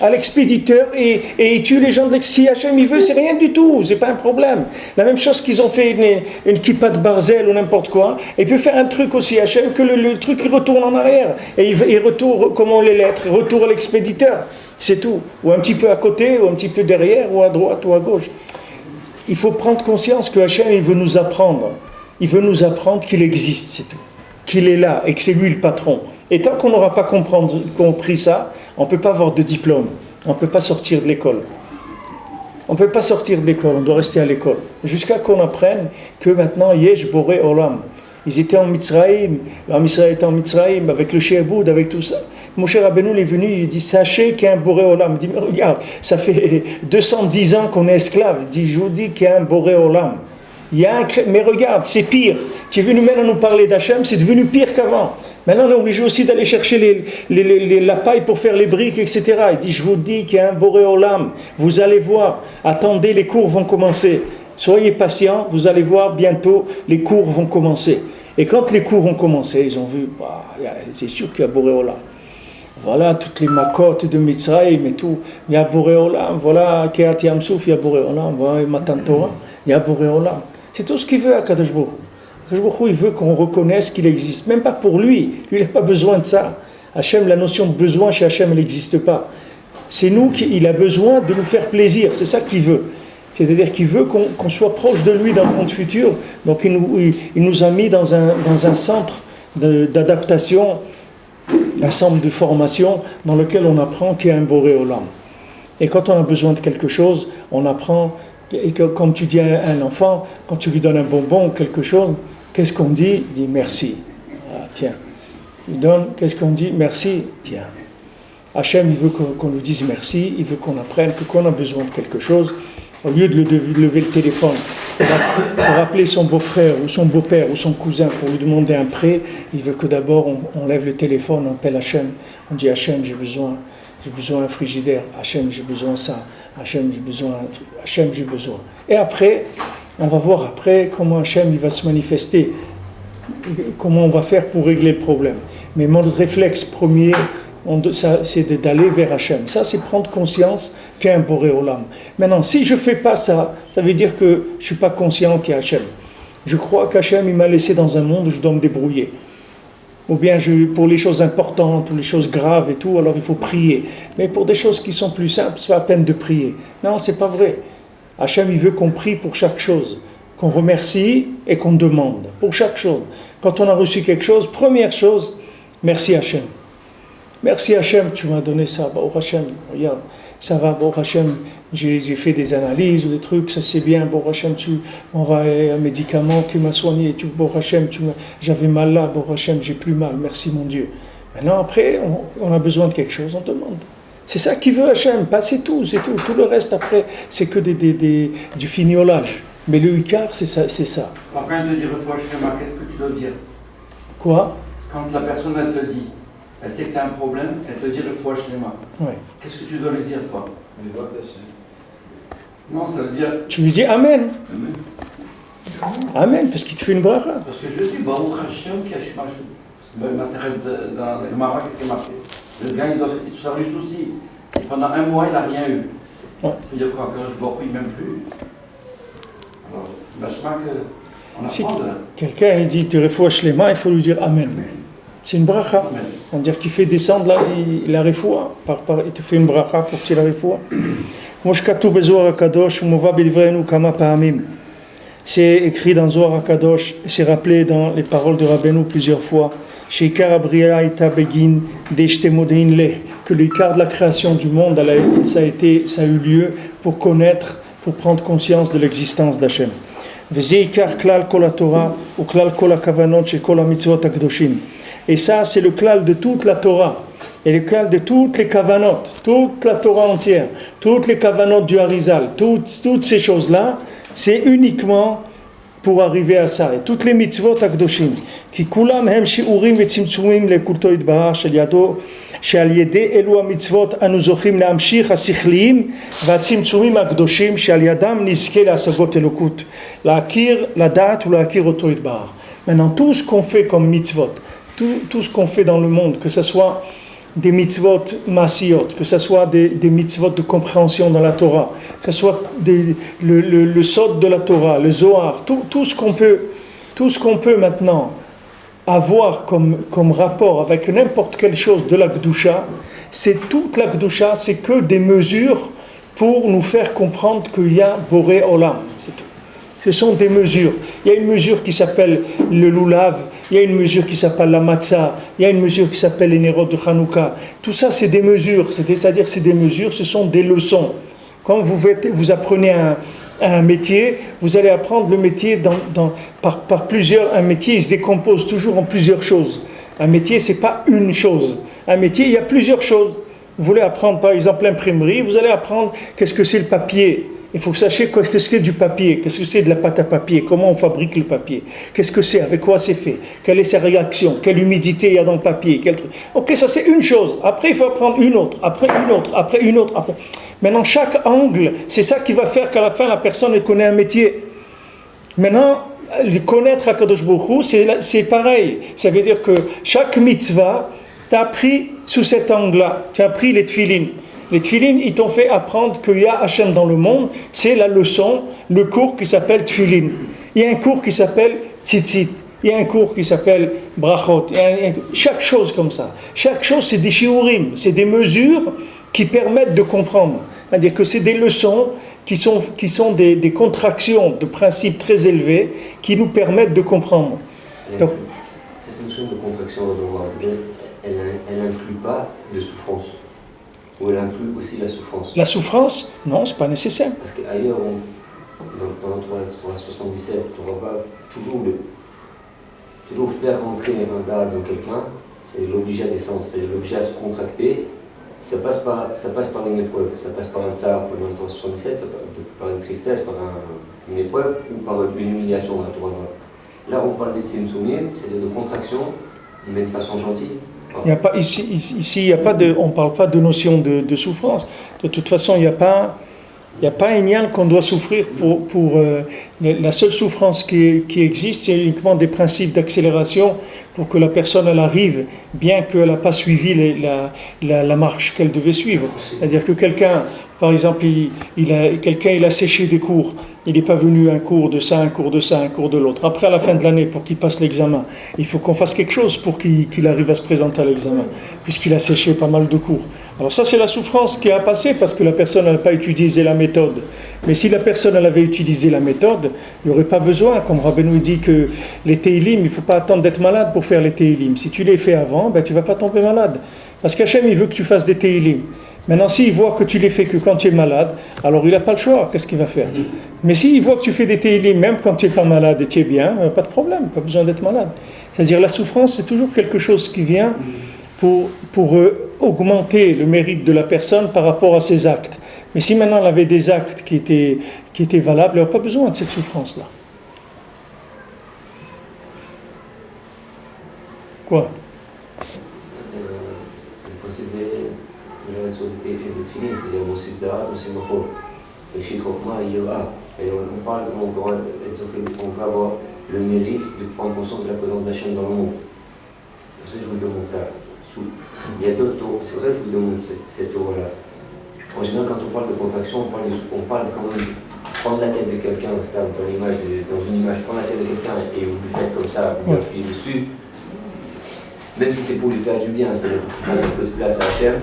à l'expéditeur et ils tuent les gens. Si Hachem il veut, c'est rien du tout, c'est pas un problème. La même chose qu'ils ont fait une kippa de barzel ou n'importe quoi, et il peut faire un truc aussi Hachem que le truc il retourne en arrière. Et il retourne, comme on les lettres, il retourne à l'expéditeur. C'est tout. Ou un petit peu à côté, ou un petit peu derrière, ou à droite, ou à gauche. Il faut prendre conscience que Hachem il veut nous apprendre. Il veut nous apprendre qu'il existe, c'est tout. Qu'il est là et que c'est lui le patron. Et tant qu'on n'aura pas compris ça, on ne peut pas avoir de diplôme. On ne peut pas sortir de l'école. On ne peut pas sortir de l'école, on doit rester à l'école. Jusqu'à qu'on apprenne que maintenant, Yesh Boré Olam. Ils étaient en Mitzraïm, Israël était en Mitzraïm, avec le Sheaboud, avec tout ça. Moshe Rabbeinu est venu, il dit, sachez qu'il y a un Boré Olam. Il dit, mais regarde, ça fait 210 ans qu'on est esclave. Il dit, je vous dis qu'il y a un Boré Olam. Mais regarde, c'est pire. Tu es venu maintenant nous parler d'Hachem, c'est devenu pire qu'avant. Maintenant, on est obligé aussi d'aller chercher la paille pour faire les briques, etc. Il dit, je vous dis qu'il y a un Boré Olam. Vous allez voir. Attendez, les cours vont commencer. Soyez patients, vous allez voir, bientôt, les cours vont commencer. Et quand les cours ont commencé, ils ont vu, c'est sûr qu'il y a Boré Olam. Voilà, toutes les makotes de Mitzrayim et tout. Il y a Boré Olam. Voilà, Kehat Yamsouf, il y a Boré Olam. Voilà, Matan Torah, il y a Boré Olam. C'est tout ce qu'il veut à Kadosh Baruch Hu. Kadosh Baruch Hu, il veut qu'on reconnaisse qu'il existe. Même pas pour lui. Lui, il n'a pas besoin de ça. Hachem, la notion de besoin chez Hachem, elle n'existe pas. C'est nous qu'il a besoin de nous faire plaisir. C'est ça qu'il veut. C'est-à-dire qu'il veut qu'on soit proche de lui dans le monde futur. Donc il nous a mis dans un centre d'adaptation, un centre de formation dans lequel on apprend qu'il y a un Boré Olam. Et quand on a besoin de quelque chose, on apprend. Et comme tu dis à un enfant, quand tu lui donnes un bonbon ou quelque chose, qu'est-ce qu'on dit? Il dit merci. Ah, tiens. Il donne, qu'est-ce qu'on dit? Merci. Tiens. Hachem, il veut qu'on lui dise merci, il veut qu'on apprenne que qu'on a besoin de quelque chose. Au lieu de lever le téléphone pour appeler son beau-frère ou son beau-père ou son cousin pour lui demander un prêt, il veut que d'abord on lève le téléphone, on appelle Hachem, on dit Hachem, j'ai besoin d'un frigidaire, Hachem, j'ai besoin de ça. Hachem, j'ai besoin d'un truc. Hachem, j'ai besoin. Et après, on va voir après comment Hachem il va se manifester, comment on va faire pour régler le problème. Mais mon réflexe premier, c'est d'aller vers Hachem. Ça, c'est prendre conscience qu'il y a un Boré Olam. Maintenant, si je ne fais pas ça, ça veut dire que je ne suis pas conscient qu'il y a Hachem. Je crois qu'Hachem il m'a laissé dans un monde où je dois me débrouiller. Ou bien pour les choses importantes, ou les choses graves et tout, alors il faut prier. Mais pour des choses qui sont plus simples, c'est pas la peine de prier. Non, c'est pas vrai. Hachem, il veut qu'on prie pour chaque chose, qu'on remercie et qu'on demande pour chaque chose. Quand on a reçu quelque chose, première chose, merci Hachem. Merci Hachem, tu m'as donné ça. Baruch Hachem, regarde, ça va, Baruch Hachem. J'ai fait des analyses ou des trucs, ça c'est bien, Baruch Hachem, on va un médicament qui m'a soigné, Baruch Hachem, j'avais mal là, Baruch Hachem, j'ai plus mal, merci mon Dieu. Maintenant après, on a besoin de quelque chose, on demande. C'est ça qu'il veut Hachem, pas c'est tout. Tout le reste après, c'est que du fignolage. Mais le Ikar, c'est ça. Quand elle te dit refouach Shlema, qu'est-ce que tu dois dire? Quoi? Quand la personne elle te dit, elle sait que tu as un problème, elle te dit refouach Shlema. Ouais. Qu'est-ce que tu dois lui dire toi? Non, ça veut dire... Tu lui dis Amen. Amen. Amen, parce qu'il te fait une bracha. Parce que je le dis, Baruch Hashem qui a changé. Parce que ma sœur dans le Maroc, qu'est-ce qu'il m'a fait? Le gars, il doit se faire du souci. Si pendant un mois, il n'a rien eu. Ouais. Il veut dire quoi? Que je bois, il m'aime plus. Alors, vachement qu'on Si apprend de là. quelqu'un il dit tu refouaches les mains, il faut lui dire Amen. C'est une bracha. C'est-à-dire qu'il fait descendre la refoua. Il te fait une bracha pour tirer la refoua. C'est écrit dans Zohar HaKadosh, c'est rappelé dans les paroles de Rabbeinu plusieurs fois, que l'Ikar de la création du monde, ça a eu lieu pour connaître, pour prendre conscience de l'existence d'Hachem. Et ça, c'est le klal de toute la Torah. Et le klal de toutes les kavanot, toute la Torah entière, toutes les kavanot du Harizal, toutes ces choses-là, c'est uniquement pour arriver à ça. Et toutes les mitzvot akdoshim, qui kulam hem shiurim vetzimtzumim lekulto yitbarach shel yado שעל ידי אלו המצוות אנו זוכים להמשיך השכליים והצמצומים הקדושים שעל ידם נזכה להשגות אלוקות, להכיר, לדעת ולהכיר אותו יתברך. Maintenant, tout ce qu'on fait comme mitzvot, tout ce qu'on fait dans le monde, que ce soit des mitzvot massiot, que ce soit des mitzvot de compréhension dans la Torah, que ce soit le sod de la Torah, le Zohar, tout ce qu'on peut maintenant avoir comme rapport avec n'importe quelle chose de la Kedusha, c'est toute la Kedusha, c'est que des mesures pour nous faire comprendre qu'il y a Boré Olam, c'est tout. Ce sont des mesures. Il y a une mesure qui s'appelle le loulav, il y a une mesure qui s'appelle la matzah, il y a une mesure qui s'appelle les nérot de Hanouka. Tout ça, c'est des mesures. C'est-à-dire, c'est des mesures, ce sont des leçons. Quand vous apprenez un métier, vous allez apprendre le métier par plusieurs. Un métier, il se décompose toujours en plusieurs choses. Un métier, c'est pas une chose. Un métier, il y a plusieurs choses. Vous voulez apprendre, par exemple, l'imprimerie, vous allez apprendre qu'est-ce que c'est le papier. Il faut que vous sachiez qu'est-ce que c'est du papier, qu'est-ce que c'est de la pâte à papier, comment on fabrique le papier, qu'est-ce que c'est, avec quoi c'est fait, quelle est sa réaction, quelle humidité il y a dans le papier, quel truc. Ok, ça c'est une chose. Après, il faut apprendre une autre, après une autre, après une autre. Après. Maintenant, chaque angle, c'est ça qui va faire qu'à la fin, la personne elle connaît un métier. Maintenant, connaître HaKadosh Baruch Hu, c'est pareil. Ça veut dire que chaque mitzvah, tu as appris sous cet angle-là, tu as appris les tefilin. Les tefilin, ils t'ont fait apprendre qu'il y a Hachem dans le monde, c'est la leçon, le cours qui s'appelle tefilin. Il y a un cours qui s'appelle tzitzit, il y a un cours qui s'appelle brachot, chaque chose comme ça. Chaque chose, c'est des shiurim, c'est des mesures qui permettent de comprendre. C'est-à-dire que c'est des leçons qui sont des contractions de principes très élevés qui nous permettent de comprendre. Donc, cette notion de contraction, elle n'inclut pas de souffrance. Ou elle inclut aussi la souffrance. La souffrance, non, c'est pas nécessaire. Parce qu'ailleurs, dans notre Torah 77, on va toujours faire rentrer un dard dans quelqu'un, c'est l'obliger à descendre, c'est l'obliger à se contracter. Ça passe par une épreuve, ça passe par un tsar dans le Torah 77, ça passe par une tristesse, par une épreuve ou par une humiliation dans la Torah. Là, on parle des tzimtzumim, c'est-à-dire de contraction, mais de façon gentille. Il y a pas, ici on ne parle pas de notion de souffrance. De toute façon, il n'y a pas un lien qu'on doit souffrir pour la seule souffrance qui existe, c'est uniquement des principes d'accélération pour que la personne elle arrive, bien qu'elle n'a pas suivi la marche qu'elle devait suivre. C'est-à-dire que quelqu'un, par exemple, il a séché des cours, il n'est pas venu un cours de ça, un cours de ça, un cours de l'autre. Après, à la fin de l'année, pour qu'il passe l'examen, il faut qu'on fasse quelque chose pour qu'il arrive à se présenter à l'examen, puisqu'il a séché pas mal de cours. Alors ça, c'est la souffrance qui a passé parce que la personne n'a pas utilisé la méthode. Mais si la personne elle avait utilisé la méthode, il n'y aurait pas besoin, comme Rabbeinu dit que les Teilim, il ne faut pas attendre d'être malade pour faire les Teilim. Si tu les fais avant, tu ne vas pas tomber malade. Parce qu'Hachem, il veut que tu fasses des Teilim. Maintenant, s'il voit que tu les fais que quand tu es malade, alors il n'a pas le choix, qu'est-ce qu'il va faire? Mais s'il voit que tu fais des Teilim, même quand tu n'es pas malade et tu es bien, pas de problème, pas besoin d'être malade. C'est-à-dire la souffrance, c'est toujours quelque chose qui vient pour augmenter le mérite de la personne par rapport à ses actes. Mais si maintenant elle avait des actes qui étaient valables, elle n'a pas besoin de cette souffrance-là. Quoi? C'est le principe de la société de Tfilin, c'est-à-dire aussi d'Ara, aussi Machol. Et chez Trochma, il y aura. Et on parle, on va avoir le mérite de prendre conscience de la présence d'Hachem dans le monde. C'est pour ça que je vous demande ça. Il y a d'autres taux, c'est pour ça que je vous demande cette taux-là. En général, quand on parle de contraction, on parle quand même de prendre la tête de quelqu'un, dans une image, prendre la tête de quelqu'un et vous le faites comme ça, vous appuyez dessus. Même si c'est pour lui faire du bien, c'est pour qu'il fasse un peu de place à Hachem,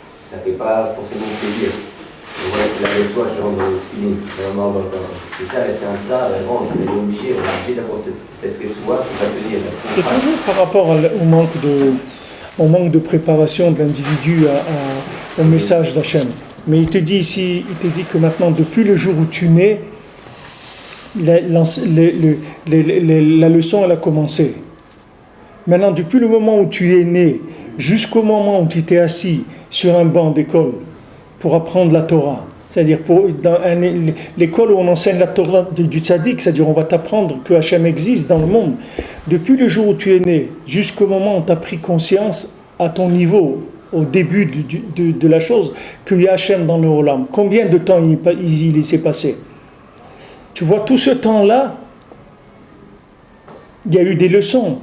ça ne fait pas forcément plaisir. Et voilà, c'est la histoire qui rentre dans le feeling, c'est vraiment dans le temps. C'est ça, c'est un tsar, on est obligé d'avoir cette histoire qui va tenir. C'est toujours par rapport au manque de préparation de l'individu au message d'Hachem. Mais il te dit ici, que maintenant, depuis le jour où tu nais, la leçon elle a commencé. Maintenant, depuis le moment où tu es né, jusqu'au moment où tu t'es assis sur un banc d'école pour apprendre la Torah, c'est-à-dire dans l'école où on enseigne la Torah du tzaddik, c'est-à-dire on va t'apprendre que Hachem existe dans le monde, depuis le jour où tu es né, jusqu'au moment où tu as pris conscience à ton niveau, au début de la chose, qu'il y a Hachem dans le Olam. Combien de temps il s'est passé? Tu vois, tout ce temps-là, il y a eu des leçons.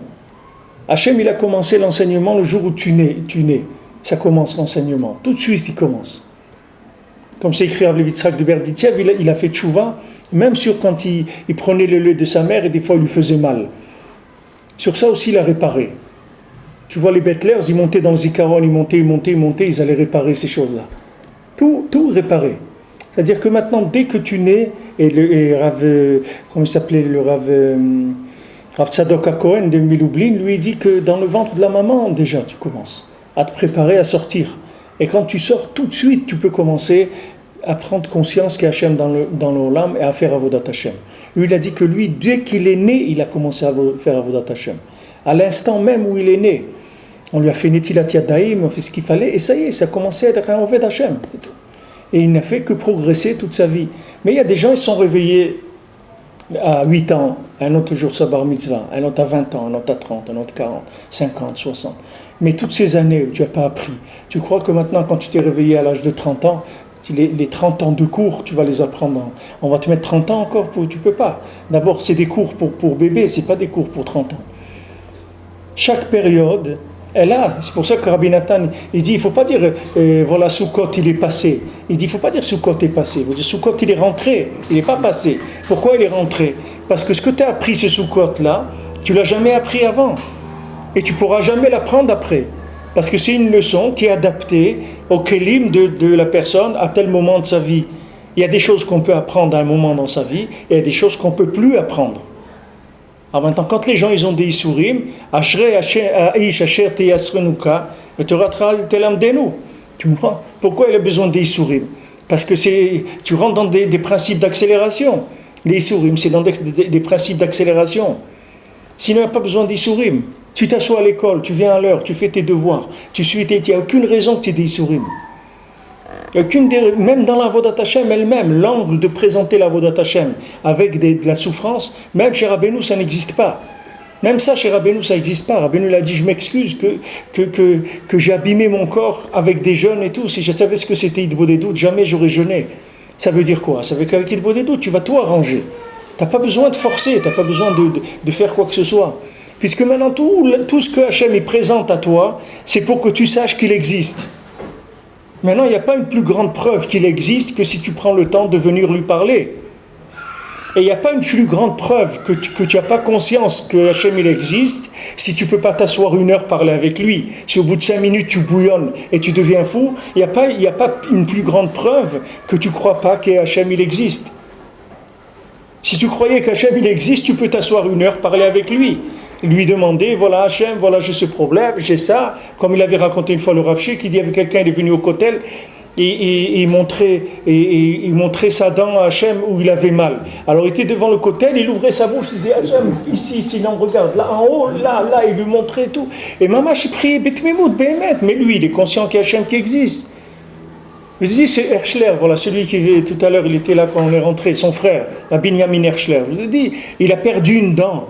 Hachem, il a commencé l'enseignement le jour où tu nais. Ça commence l'enseignement. Tout de suite, il commence. Comme c'est écrit à Yitzhak de Berditchev, il a fait tchouva, même sur quand il prenait le lait de sa mère et des fois il lui faisait mal. Sur ça aussi, il a réparé. Tu vois, les Betlers, ils montaient dans le Zikaron, ils montaient, ils allaient réparer ces choses-là. Tout réparer. C'est-à-dire que maintenant, dès que tu nais, et Rav, comment il s'appelait, le Rav Tzadok HaKohen de Miloublin, lui, il dit que dans le ventre de la maman, déjà, tu commences à te préparer à sortir. Et quand tu sors, tout de suite, tu peux commencer à prendre conscience qu'il y a Hachem dans l'Olam et à faire Avodat Hachem. Lui, il a dit que lui, dès qu'il est né, il a commencé à faire Avodat Hachem. À l'instant même où il est né, on lui a fait Netilat Yadayim, on a fait ce qu'il fallait, et ça y est, ça a commencé à être un Avodat Hachem. Et il n'a fait que progresser toute sa vie. Mais il y a des gens, ils sont réveillés à 8 ans, un autre jour sa bar mitzvah, un autre à 20 ans, un autre à 30, un autre à 40, 50, 60. Mais toutes ces années où tu n'as pas appris, tu crois que maintenant, quand tu t'es réveillé à l'âge de 30 ans, les 30 ans de cours, tu vas les apprendre. On va te mettre 30 ans encore, tu ne peux pas. D'abord, c'est des cours pour bébé, ce n'est pas des cours pour 30 ans. Chaque période, elle a, c'est pour ça que Rabbi Nathan, il dit, il ne faut pas dire, voilà, Sukkot, il est passé. Il dit, il ne faut pas dire Sukkot est passé. Il faut dire Sukkot, il est rentré, il n'est pas passé. Pourquoi il est rentré? Parce que ce que tu as appris, ce Sukkot-là, tu ne l'as jamais appris avant. Et tu ne pourras jamais l'apprendre après. Parce que c'est une leçon qui est adaptée au kélim de la personne à tel moment de sa vie. Il y a des choses qu'on peut apprendre à un moment dans sa vie, et il y a des choses qu'on ne peut plus apprendre. Alors maintenant, quand les gens ils ont des isurim, Ashrei Aish Asher Teyasrenuka, tu comprends? Pourquoi il a besoin des isurim? Parce que tu rentres dans des principes d'accélération. Les isurim, c'est dans des principes d'accélération. Sinon, il n'y a pas besoin d'isurim. Tu t'assois à l'école, tu viens à l'heure, tu fais tes devoirs, il n'y a aucune raison que tu aies des isurim. Même dans la Avodat Hashem elle-même, l'angle de présenter la Avodat Hashem avec de la souffrance, même chez Rabbeinu, ça n'existe pas. Même ça, chez Rabbeinu, ça n'existe pas. Rabbeinu l'a dit, je m'excuse que j'ai abîmé mon corps avec des jeûnes et tout. Si je savais ce que c'était Hitbodedut, jamais j'aurais jeûné. Ça veut dire quoi? Ça veut dire qu'avec Hitbodedut, tu vas tout arranger. Tu n'as pas besoin de forcer, tu n'as pas besoin de faire quoi que ce soit. Puisque maintenant, tout ce que Hachem présente à toi, c'est pour que tu saches qu'il existe. Maintenant, il n'y a pas une plus grande preuve qu'il existe que si tu prends le temps de venir lui parler. Et il n'y a pas une plus grande preuve que tu n'as pas conscience que Hachem il existe si tu ne peux pas t'asseoir 1 heure parler avec lui. Si au bout de 5 minutes tu bouillonnes et tu deviens fou, il n'y a pas une plus grande preuve que tu ne crois pas qu'Hachem il existe. Si tu croyais qu'Hachem il existe, tu peux t'asseoir 1 heure parler avec lui. Lui demander, voilà Hachem, voilà j'ai ce problème, j'ai ça. Comme il avait raconté une fois le Rav Shik, il dit avec quelqu'un, il est venu au kotel et il montrait sa dent à Hachem où il avait mal. Alors il était devant le kotel, il ouvrait sa bouche, il disait Hachem, ici, là on regarde, là en haut, là, il lui montrait tout. Et maman, j'ai prié Betmemoud, Behemet, mais lui il est conscient qu'il y a Hachem qui existe. Je vous dis, c'est Herschler, voilà, celui qui tout à l'heure, il était là quand on est rentré, son frère, la Binyamin Herschler. Je vous dis, il a perdu une dent.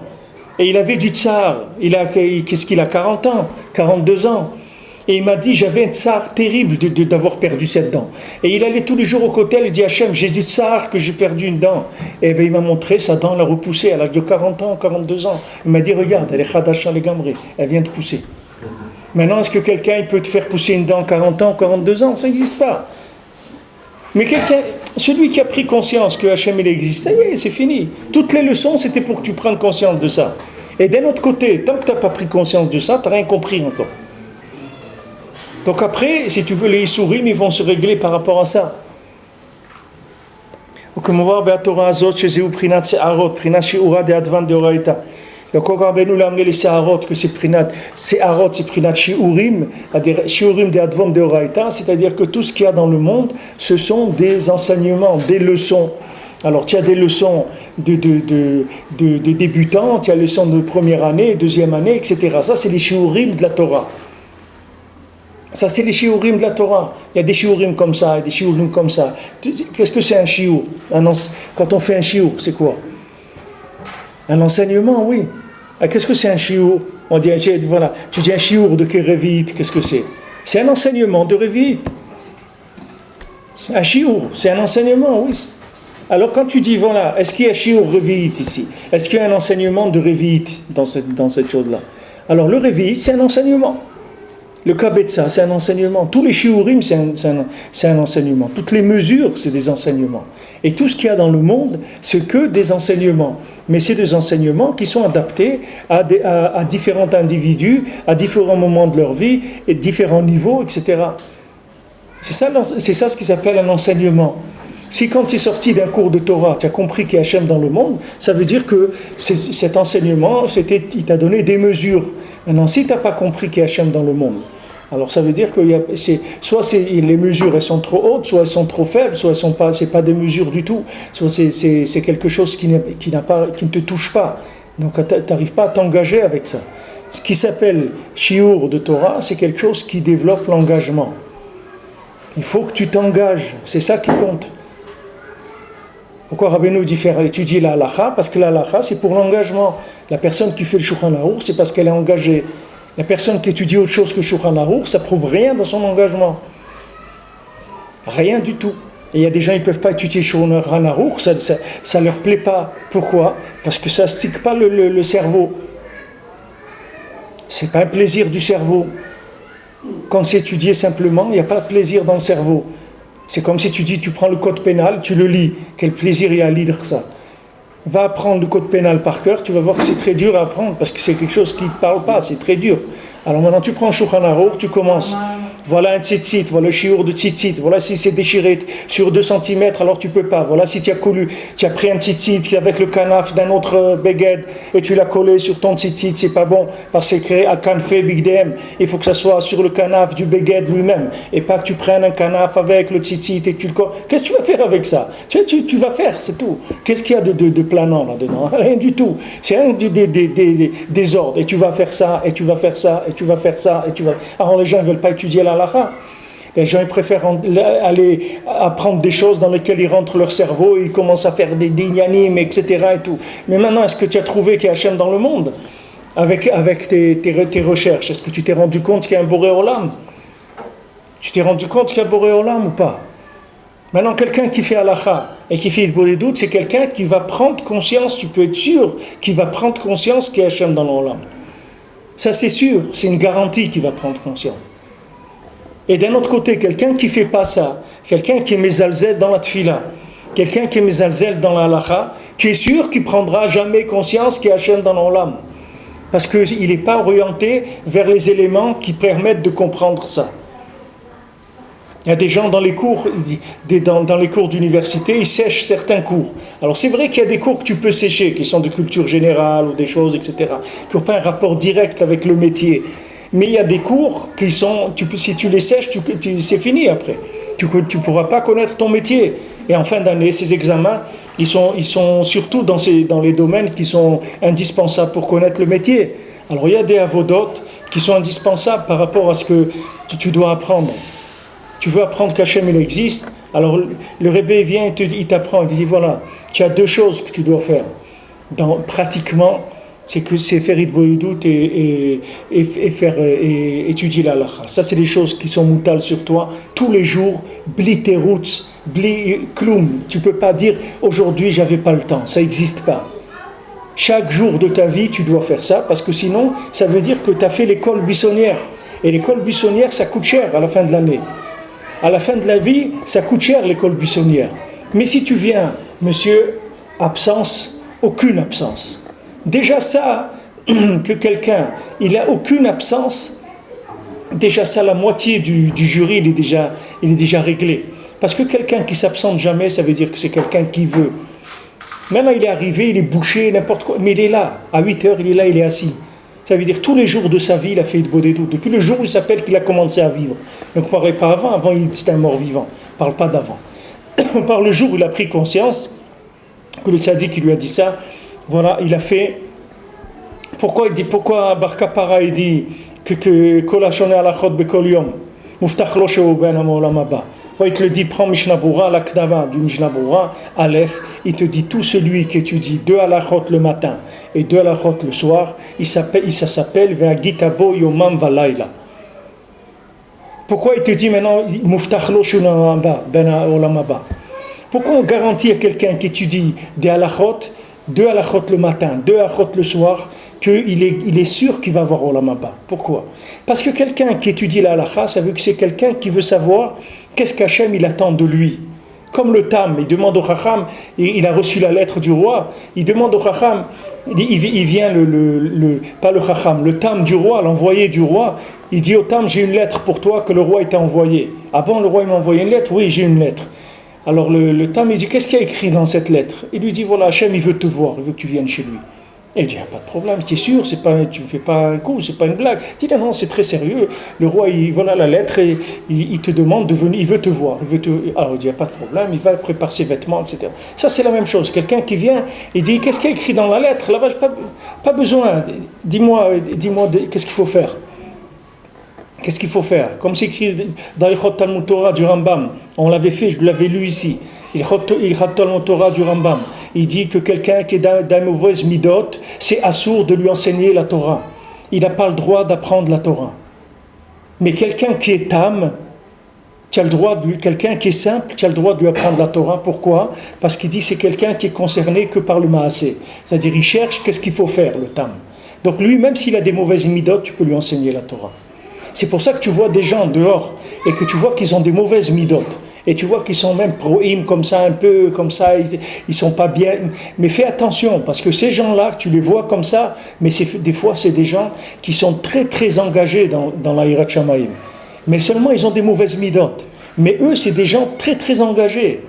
Et il avait du tsar, qu'est-ce qu'il a, 40 ans, 42 ans. Et il m'a dit, j'avais un tsar terrible d'avoir perdu cette dent. Et il allait tous les jours au kotel, il dit, Hachem, j'ai du tsar que j'ai perdu une dent. Et bien il m'a montré, sa dent l'a repoussée à l'âge de 40 ans, 42 ans. Il m'a dit, regarde, elle est Khadasha le Gamri, elle vient de pousser. Maintenant, est-ce que quelqu'un il peut te faire pousser une dent 40 ans, 42 ans? Ça n'existe pas. Mais celui qui a pris conscience que Hachem il existe, ça y est, c'est fini. Toutes les leçons, c'était pour que tu prennes conscience de ça. Et d'un autre côté, tant que tu n'as pas pris conscience de ça, tu n'as rien compris encore. Donc après, si tu veux, les Issourim, ils vont se régler par rapport à ça. Comme on voit, Torah Azot, chez Zéou Prinat Seharot, Prinat Shiura de Advan de Oraita. Donc, quand Rabbeinu l'a amené les Seharot, que c'est Prinat Seharot, c'est Prinat Shiurim, Shiurim de Advan de Oraita, c'est-à-dire que tout ce qu'il y a dans le monde, ce sont des enseignements, des leçons. Alors, tu as des leçons de débutants, tu as les leçons de première année, deuxième année, etc. Ça, c'est les Shiurim de la Torah. Ça, c'est les shiurim de la Torah. Il y a des shiurim comme ça, et des shiurim comme ça. Qu'est-ce que c'est un shiur? Quand on fait un shiur, c'est quoi? Un enseignement, oui. Qu'est-ce que c'est un shiur? On dit, voilà, tu dis un chiour de Kérévite, qu'est-ce que c'est? C'est un enseignement de Révite. Un chiour, c'est un enseignement, oui. Alors quand tu dis, voilà, est-ce qu'il y a chiour Révite ici? Est-ce qu'il y a un enseignement de Révite dans cette chose-là? Alors le Révite, c'est un enseignement. Le Kabetza, c'est un enseignement. Tous les shiurim, c'est un enseignement. Toutes les mesures, c'est des enseignements. Et tout ce qu'il y a dans le monde, c'est que des enseignements. Mais c'est des enseignements qui sont adaptés à différents individus, à différents moments de leur vie, et différents niveaux, etc. C'est ça ce qui s'appelle un enseignement. Si quand tu es sorti d'un cours de Torah, tu as compris qu'il y a Hachem dans le monde, ça veut dire que cet enseignement, il t'a donné des mesures. Maintenant, si tu n'as pas compris qu'il y a Hachem dans le monde, alors ça veut dire que soit les mesures elles sont trop hautes, soit elles sont trop faibles, soit c'est pas des mesures du tout, soit c'est quelque chose qui ne te touche pas. Donc tu n'arrives pas à t'engager avec ça. Ce qui s'appelle shiur de Torah, c'est quelque chose qui développe l'engagement. Il faut que tu t'engages, c'est ça qui compte. Pourquoi Rabbeinu dit faire étudier la halacha? Parce que la halacha, c'est pour l'engagement. La personne qui fait le Shulchan Aruch, c'est parce qu'elle est engagée. La personne qui étudie autre chose que Shulchan Aruch, ça prouve rien dans son engagement. Rien du tout. Et il y a des gens qui ne peuvent pas étudier Shulchan Aruch, ça ne leur plaît pas. Pourquoi? Parce que ça ne stick pas le cerveau. Ce n'est pas un plaisir du cerveau. Quand c'est étudié simplement, il n'y a pas de plaisir dans le cerveau. C'est comme si tu dis, tu prends le code pénal, tu le lis. Quel plaisir il y a à lire ça. Va apprendre le code pénal par cœur, tu vas voir que c'est très dur à apprendre, parce que c'est quelque chose qui ne te parle pas, c'est très dur. Alors maintenant tu prends Shulchan Aruch, tu commences. Voilà un tzitzit, voilà le shiur de tzitzit, voilà si c'est déchiré sur 2 cm, alors tu peux pas. Voilà si tu as pris un tzitzit avec le kanaf d'un autre beged et tu l'as collé sur ton tzitzit, c'est pas bon, parce que c'est créé à kanfé bigdem. Il faut que ça soit sur le kanaf du beged lui-même, et pas que tu prennes un kanaf avec le tzitzit et que tu le colles. Qu'est-ce que tu vas faire avec ça? Tu vas faire, c'est tout. Qu'est-ce qu'il y a de planant là-dedans? Rien du tout. C'est un des ordres. Et tu vas faire ça, et tu vas faire ça, et tu vas faire ça, et tu vas... Alors les gens ne veulent pas étudier la halakha. Les gens ils préfèrent aller apprendre des choses dans lesquelles ils rentrent leur cerveau et ils commencent à faire des inyanim, etc. Et tout. Mais maintenant, est-ce que tu as trouvé qu'il y a Hachem dans le monde avec tes recherches? Est-ce que tu t'es rendu compte qu'il y a un Boré Olam? Tu t'es rendu compte qu'il y a Boré Olam ou pas? Maintenant, quelqu'un qui fait halakha et qui fait Hitbodedut, c'est quelqu'un qui va prendre conscience, tu peux être sûr, qu'il va prendre conscience qu'il y a Hachem dans l'Olam. Ça, c'est sûr, c'est une garantie qu'il va prendre conscience. Et d'un autre côté, quelqu'un qui ne fait pas ça, quelqu'un qui est mezalzel dans la tfila, quelqu'un qui est mezalzel dans la halakha, tu es sûr qu'il ne prendra jamais conscience qu'il y a Hachem dans l'Olam. Parce qu'il n'est pas orienté vers les éléments qui permettent de comprendre ça. Il y a des gens dans les cours, dans les cours d'université, ils sèchent certains cours. Alors c'est vrai qu'il y a des cours que tu peux sécher, qui sont de culture générale ou des choses, etc., qui n'ont pas un rapport direct avec le métier. Mais il y a des cours qui sont, si tu les sèches, c'est fini après. Tu ne pourras pas connaître ton métier. Et en fin d'année, ces examens, ils sont surtout dans les domaines qui sont indispensables pour connaître le métier. Alors il y a des avodotes qui sont indispensables par rapport à ce que tu dois apprendre. Tu veux apprendre qu'Hachem il existe, alors le Rebbe vient, il t'apprend, il te dit voilà, tu as 2 choses que tu dois faire. Pratiquement, c'est faire Hitbodedut et étudier la halakha. Ça, c'est des choses qui sont moutales sur toi tous les jours, bli teroutz, bli kloum. Tu ne peux pas dire aujourd'hui j'avais pas le temps, ça n'existe pas. Chaque jour de ta vie, tu dois faire ça, parce que sinon, ça veut dire que tu as fait l'école buissonnière. Et l'école buissonnière, ça coûte cher à la fin de l'année. À la fin de la vie, ça coûte cher l'école buissonnière. Mais si tu viens, monsieur, absence, aucune absence. Déjà ça, que quelqu'un, il n'a aucune absence, déjà ça, la moitié du jury, il est déjà réglé. Parce que quelqu'un qui s'absente jamais, ça veut dire que c'est quelqu'un qui veut. Maintenant, il est arrivé, il est bouché, n'importe quoi, mais il est là. À 8 heures, il est là, il est assis. Ça veut dire tous les jours de sa vie, il a fait Hitbodedut. Depuis le jour où il s'appelle qu'il a commencé à vivre. Donc, on ne parle pas avant, c'était un mort-vivant. On ne parle pas d'avant. On parle le jour où il a pris conscience, que le tzaddik lui a dit ça. Voilà, il a fait. Pourquoi Bar Kapara il dit que Kol hashoneh alachot bekol yom, muftach lo shehu ben ha'olam haba. Il te le dit, prends Mishnah Bura, l'Akdama du Mishnah Bura, Aleph, il te dit tout celui qui étudie 2 halachot le matin et 2 halachot le soir, ça s'appelle Ve'agitabo yomam valayla. Pourquoi il te dit maintenant Muftach lo shulam haba, ben olam haba? Pourquoi on garantit à quelqu'un qui étudie des halachot, 2 halachot le matin, 2 halachot le soir, qu'il est sûr qu'il va avoir olam haba? Pourquoi? Parce que quelqu'un qui étudie la halacha, ça veut que c'est quelqu'un qui veut savoir qu'est-ce qu'Hachem il attend de lui. Comme le Tam, il demande au Chacham, il a reçu la lettre du roi, il demande au Chacham, il vient pas le Chacham, le Tam du roi, l'envoyé du roi, il dit au Tam, j'ai une lettre pour toi que le roi t'a envoyée. Ah bon, le roi il m'a envoyé une lettre? Oui, j'ai une lettre. Alors le Tam il dit, qu'est-ce qu'il y a écrit dans cette lettre? Il lui dit, voilà, Hachem il veut te voir, il veut que tu viennes chez lui. Et il dit, pas de problème, tu es sûr, tu ne fais pas un coup, c'est pas une blague. Il dit, non, c'est très sérieux. Le roi, voilà la lettre et il te demande de venir, il veut te voir. Alors il dit, pas de problème, il va préparer ses vêtements, etc. Ça, c'est la même chose. Quelqu'un qui vient et dit, qu'est-ce qu'il y a écrit dans la lettre? Là-bas, pas besoin, dis-moi, qu'est-ce qu'il faut faire? Qu'est-ce qu'il faut faire? Comme c'est écrit dans les Chot Talmud Torah du Rambam, on l'avait fait, je l'avais lu ici. Il Chot Talmud Torah du Rambam. Il dit que quelqu'un qui est d'un mauvaise midot, c'est assourd de lui enseigner la Torah. Il n'a pas le droit d'apprendre la Torah. Mais quelqu'un qui est tam, quelqu'un qui est simple, tu as le droit de lui apprendre la Torah. Pourquoi? Parce qu'il dit que c'est quelqu'un qui est concerné que par le maasé. C'est-à-dire il cherche qu'est-ce qu'il faut faire, le tam. Donc lui, même s'il a des mauvaises midot, tu peux lui enseigner la Torah. C'est pour ça que tu vois des gens dehors et que tu vois qu'ils ont des mauvaises midot. Et tu vois qu'ils sont même proïm comme ça, un peu comme ça, ils sont pas bien. Mais fais attention, parce que ces gens-là, tu les vois comme ça, mais des fois c'est des gens qui sont très très engagés dans la Hirat Shamayim. Mais seulement ils ont des mauvaises midot. Mais eux, c'est des gens très très engagés.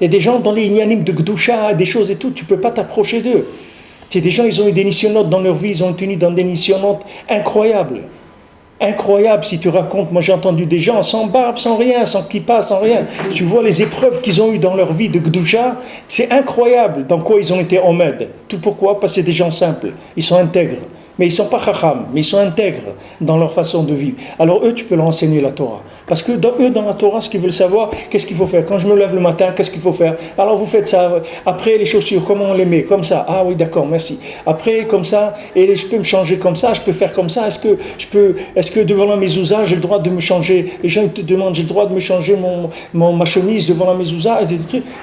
Il y a des gens dans les inyanim de Gdusha, des choses et tout, tu ne peux pas t'approcher d'eux. C'est des gens, ils ont eu des nisyonotes dans leur vie, ils ont tenu dans des nisyonotes incroyables. Incroyable, si tu racontes, moi j'ai entendu des gens sans barbe, sans rien, sans kippa, sans rien. Tu vois les épreuves qu'ils ont eues dans leur vie de Gdusha, c'est incroyable dans quoi ils ont été Omed. Tout pourquoi? Parce que c'est des gens simples, ils sont intègres. Mais ils ne sont pas chacham, mais ils sont intègres dans leur façon de vivre. Alors eux, tu peux leur enseigner la Torah. Parce que dans la Torah, ce qu'ils veulent savoir, qu'est-ce qu'il faut faire? Quand je me lève le matin, qu'est-ce qu'il faut faire? Alors vous faites ça. Après, les chaussures, comment on les met? Comme ça. Ah oui, d'accord, merci. Après, comme ça, et je peux me changer comme ça, je peux faire comme ça. Est-ce que devant la mezouza, j'ai le droit de me changer? Les gens te demandent, j'ai le droit de me changer ma chemise devant la mezouza?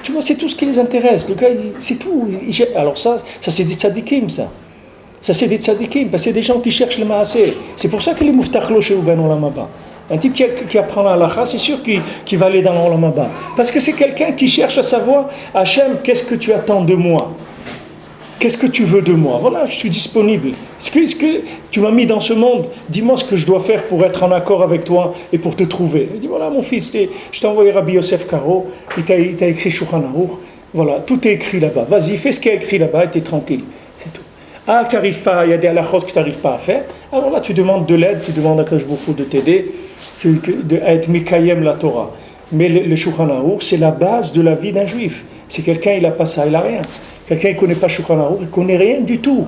Tu vois, c'est tout ce qui les intéresse. Le gars, il dit, c'est tout. Alors ça c'est des tzadikim, ça. Ça, c'est des tzadikim, parce que c'est des gens qui cherchent le maasé. C'est pour ça que les muftach lo sheu ben olam haba. Un type qui apprend la halakha, c'est sûr qu'il va aller dans l'olam haba. Parce que c'est quelqu'un qui cherche à savoir, Hachem, qu'est-ce que tu attends de moi? Qu'est-ce que tu veux de moi? Voilà, je suis disponible. Est-ce que tu m'as mis dans ce monde? Dis-moi ce que je dois faire pour être en accord avec toi et pour te trouver. Il dit, voilà, mon fils, je t'ai envoyé Rabbi Yosef Karo, il t'a écrit Shulchan Aruch. Voilà, tout est écrit là-bas. Vas-y, fais ce qui est écrit là-bas et t'es tranquille. C'est tout. Ah, tu n'arrives pas, il y a des halachot que tu n'arrives pas à faire. Alors là, tu demandes de l'aide, tu demandes à Kadosh Baruch Hu de t'aider, d'être Mikayem la Torah. Mais le Shulchan Aruch, c'est la base de la vie d'un juif. Si quelqu'un, il n'a pas ça, il n'a rien. Quelqu'un qui ne connaît pas Shulchan Aruch, il ne connaît rien du tout.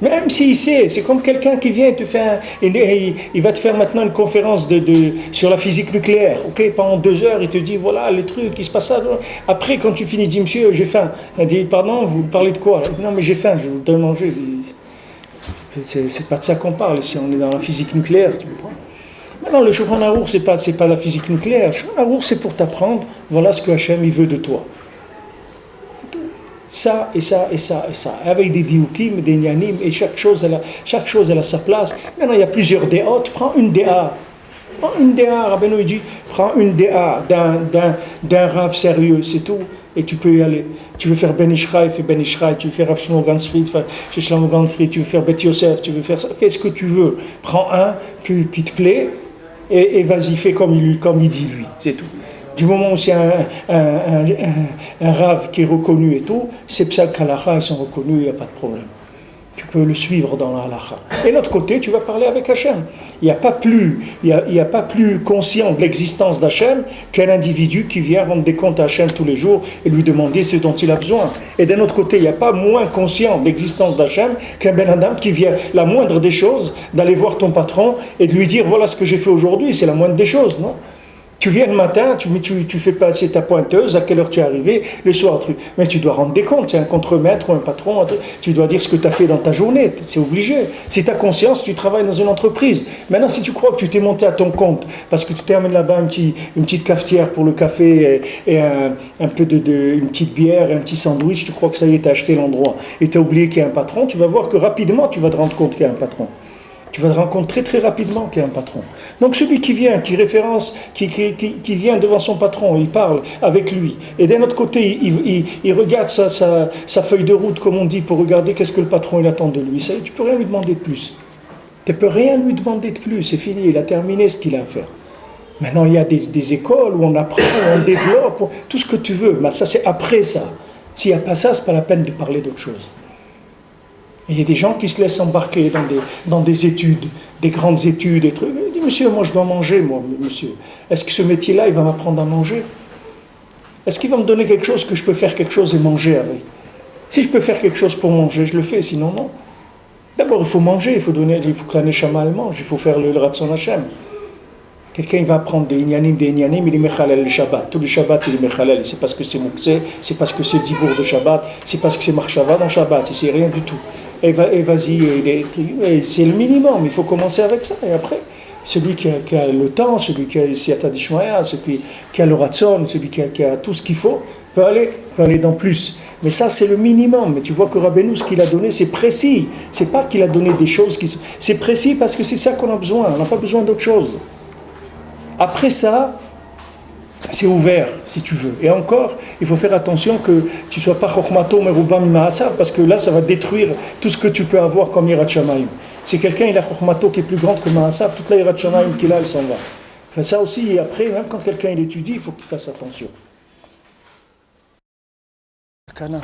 Même s'il sait, c'est comme quelqu'un qui vient te faire, il va te faire maintenant une conférence sur la physique nucléaire. Okay? Pendant 2 heures, il te dit, voilà, les trucs, il se passe ça. Après, quand tu finis, il dit, monsieur, j'ai faim. Il dit, pardon, vous parlez de quoi? Il dit, non, mais j'ai faim, je vous donne à manger. C'est pas de ça qu'on parle, ici, on est dans la physique nucléaire, tu comprends? Maintenant, le Shulchan Aruch, c'est pas la physique nucléaire. Le Shulchan Aruch, c'est pour t'apprendre, voilà ce que Hachem, il veut de toi. Ça et ça et ça et ça, avec des dioukim, des nyanim, et chaque chose elle a sa place. Maintenant il y a plusieurs déot, prends une déa, Rabbeinu il dit, prends une déa d'un rav sérieux, c'est tout, et tu peux y aller. Tu veux faire Ben Ishraï, fais Ben Ishraï, tu veux faire Rav Shlomo Gansfried, fais Shlomo Gansfried, tu veux faire Bet Yosef, tu veux faire ça, fais ce que tu veux. Prends un qui te plaît, et vas-y, fais comme il dit lui, c'est tout. Du moment où c'est un rave qui est reconnu et tout, c'est pour ça qu'à l'halakha, ils sont reconnus, il n'y a pas de problème. Tu peux le suivre dans la halakha. Et de l'autre côté, tu vas parler avec Hachem. Il n'y a pas plus conscient de l'existence d'Hachem qu'un individu qui vient rendre des comptes à Hachem tous les jours et lui demander ce dont il a besoin. Et d'un autre côté, il n'y a pas moins conscient de l'existence d'Hachem qu'un Ben Adam qui vient, la moindre des choses, d'aller voir ton patron et de lui dire, voilà ce que j'ai fait aujourd'hui, c'est la moindre des choses, non? Tu viens le matin, tu fais passer ta pointeuse, à quelle heure tu es arrivé, le soir, mais tu dois rendre des comptes, c'est un contremaître ou un patron, tu dois dire ce que tu as fait dans ta journée, c'est obligé. Si tu as conscience, tu travailles dans une entreprise. Maintenant, si tu crois que tu t'es monté à ton compte, parce que tu termines là-bas une petite cafetière pour le café et un peu une petite bière et un petit sandwich, tu crois que ça y est, tu as acheté l'endroit, et tu as oublié qu'il y a un patron, tu vas voir que rapidement, tu vas te rendre compte qu'il y a un patron. Tu vas te rendre compte très très rapidement qu'il y a un patron. Donc celui qui vient, qui référence, qui vient devant son patron, il parle avec lui. Et d'un autre côté, il regarde sa feuille de route, comme on dit, pour regarder qu'est-ce que le patron il attend de lui. Ça, tu ne peux rien lui demander de plus. Tu ne peux rien lui demander de plus, c'est fini, il a terminé ce qu'il a à faire. Maintenant, il y a des écoles où on apprend, on développe, tout ce que tu veux. Mais ça, c'est après ça. S'il n'y a pas ça, ce n'est pas la peine de parler d'autre chose. Il y a des gens qui se laissent embarquer dans des études, des grandes études, des trucs. Il dit, monsieur, moi je dois manger, moi, monsieur. Est-ce que ce métier-là, il va m'apprendre à manger? Est-ce qu'il va me donner quelque chose que je peux faire quelque chose et manger avec? Si je peux faire quelque chose pour manger, je le fais, sinon non. D'abord, il faut manger, il faut que la neshama elle mange, il faut faire le Ratson Hashem. Quelqu'un il va apprendre des inyanim, il est mechalel le Shabbat. Tous les Shabbats, il est mechalel. C'est parce que c'est Moukse, c'est parce que c'est Dibour de Shabbat, c'est parce que c'est Marshava dans Shabbat, c'est rien du tout. Et vas-y, c'est le minimum, il faut commencer avec ça. Et après, celui qui a le temps, celui qui a le Siyata Dishmaya, celui qui a le Ratson, celui qui a tout ce qu'il faut, peut aller dans plus. Mais ça, c'est le minimum. Mais tu vois que Rabbeinu, ce qu'il a donné, c'est précis. C'est pas qu'il a donné des choses c'est précis parce que c'est ça qu'on a besoin. On n'a pas besoin d'autre chose. Après ça, c'est ouvert, si tu veux. Et encore, il faut faire attention que tu ne sois pas chokhmato meruba mima'asar, parce que là, ça va détruire tout ce que tu peux avoir comme Yirat Shamayim. Si quelqu'un il a chokhmato qui est plus grande que ma'asar, toute la Yirat Shamayim qu'il a, elle s'en va. Enfin, ça aussi, et après, même quand quelqu'un il étudie, il faut qu'il fasse attention. Kana.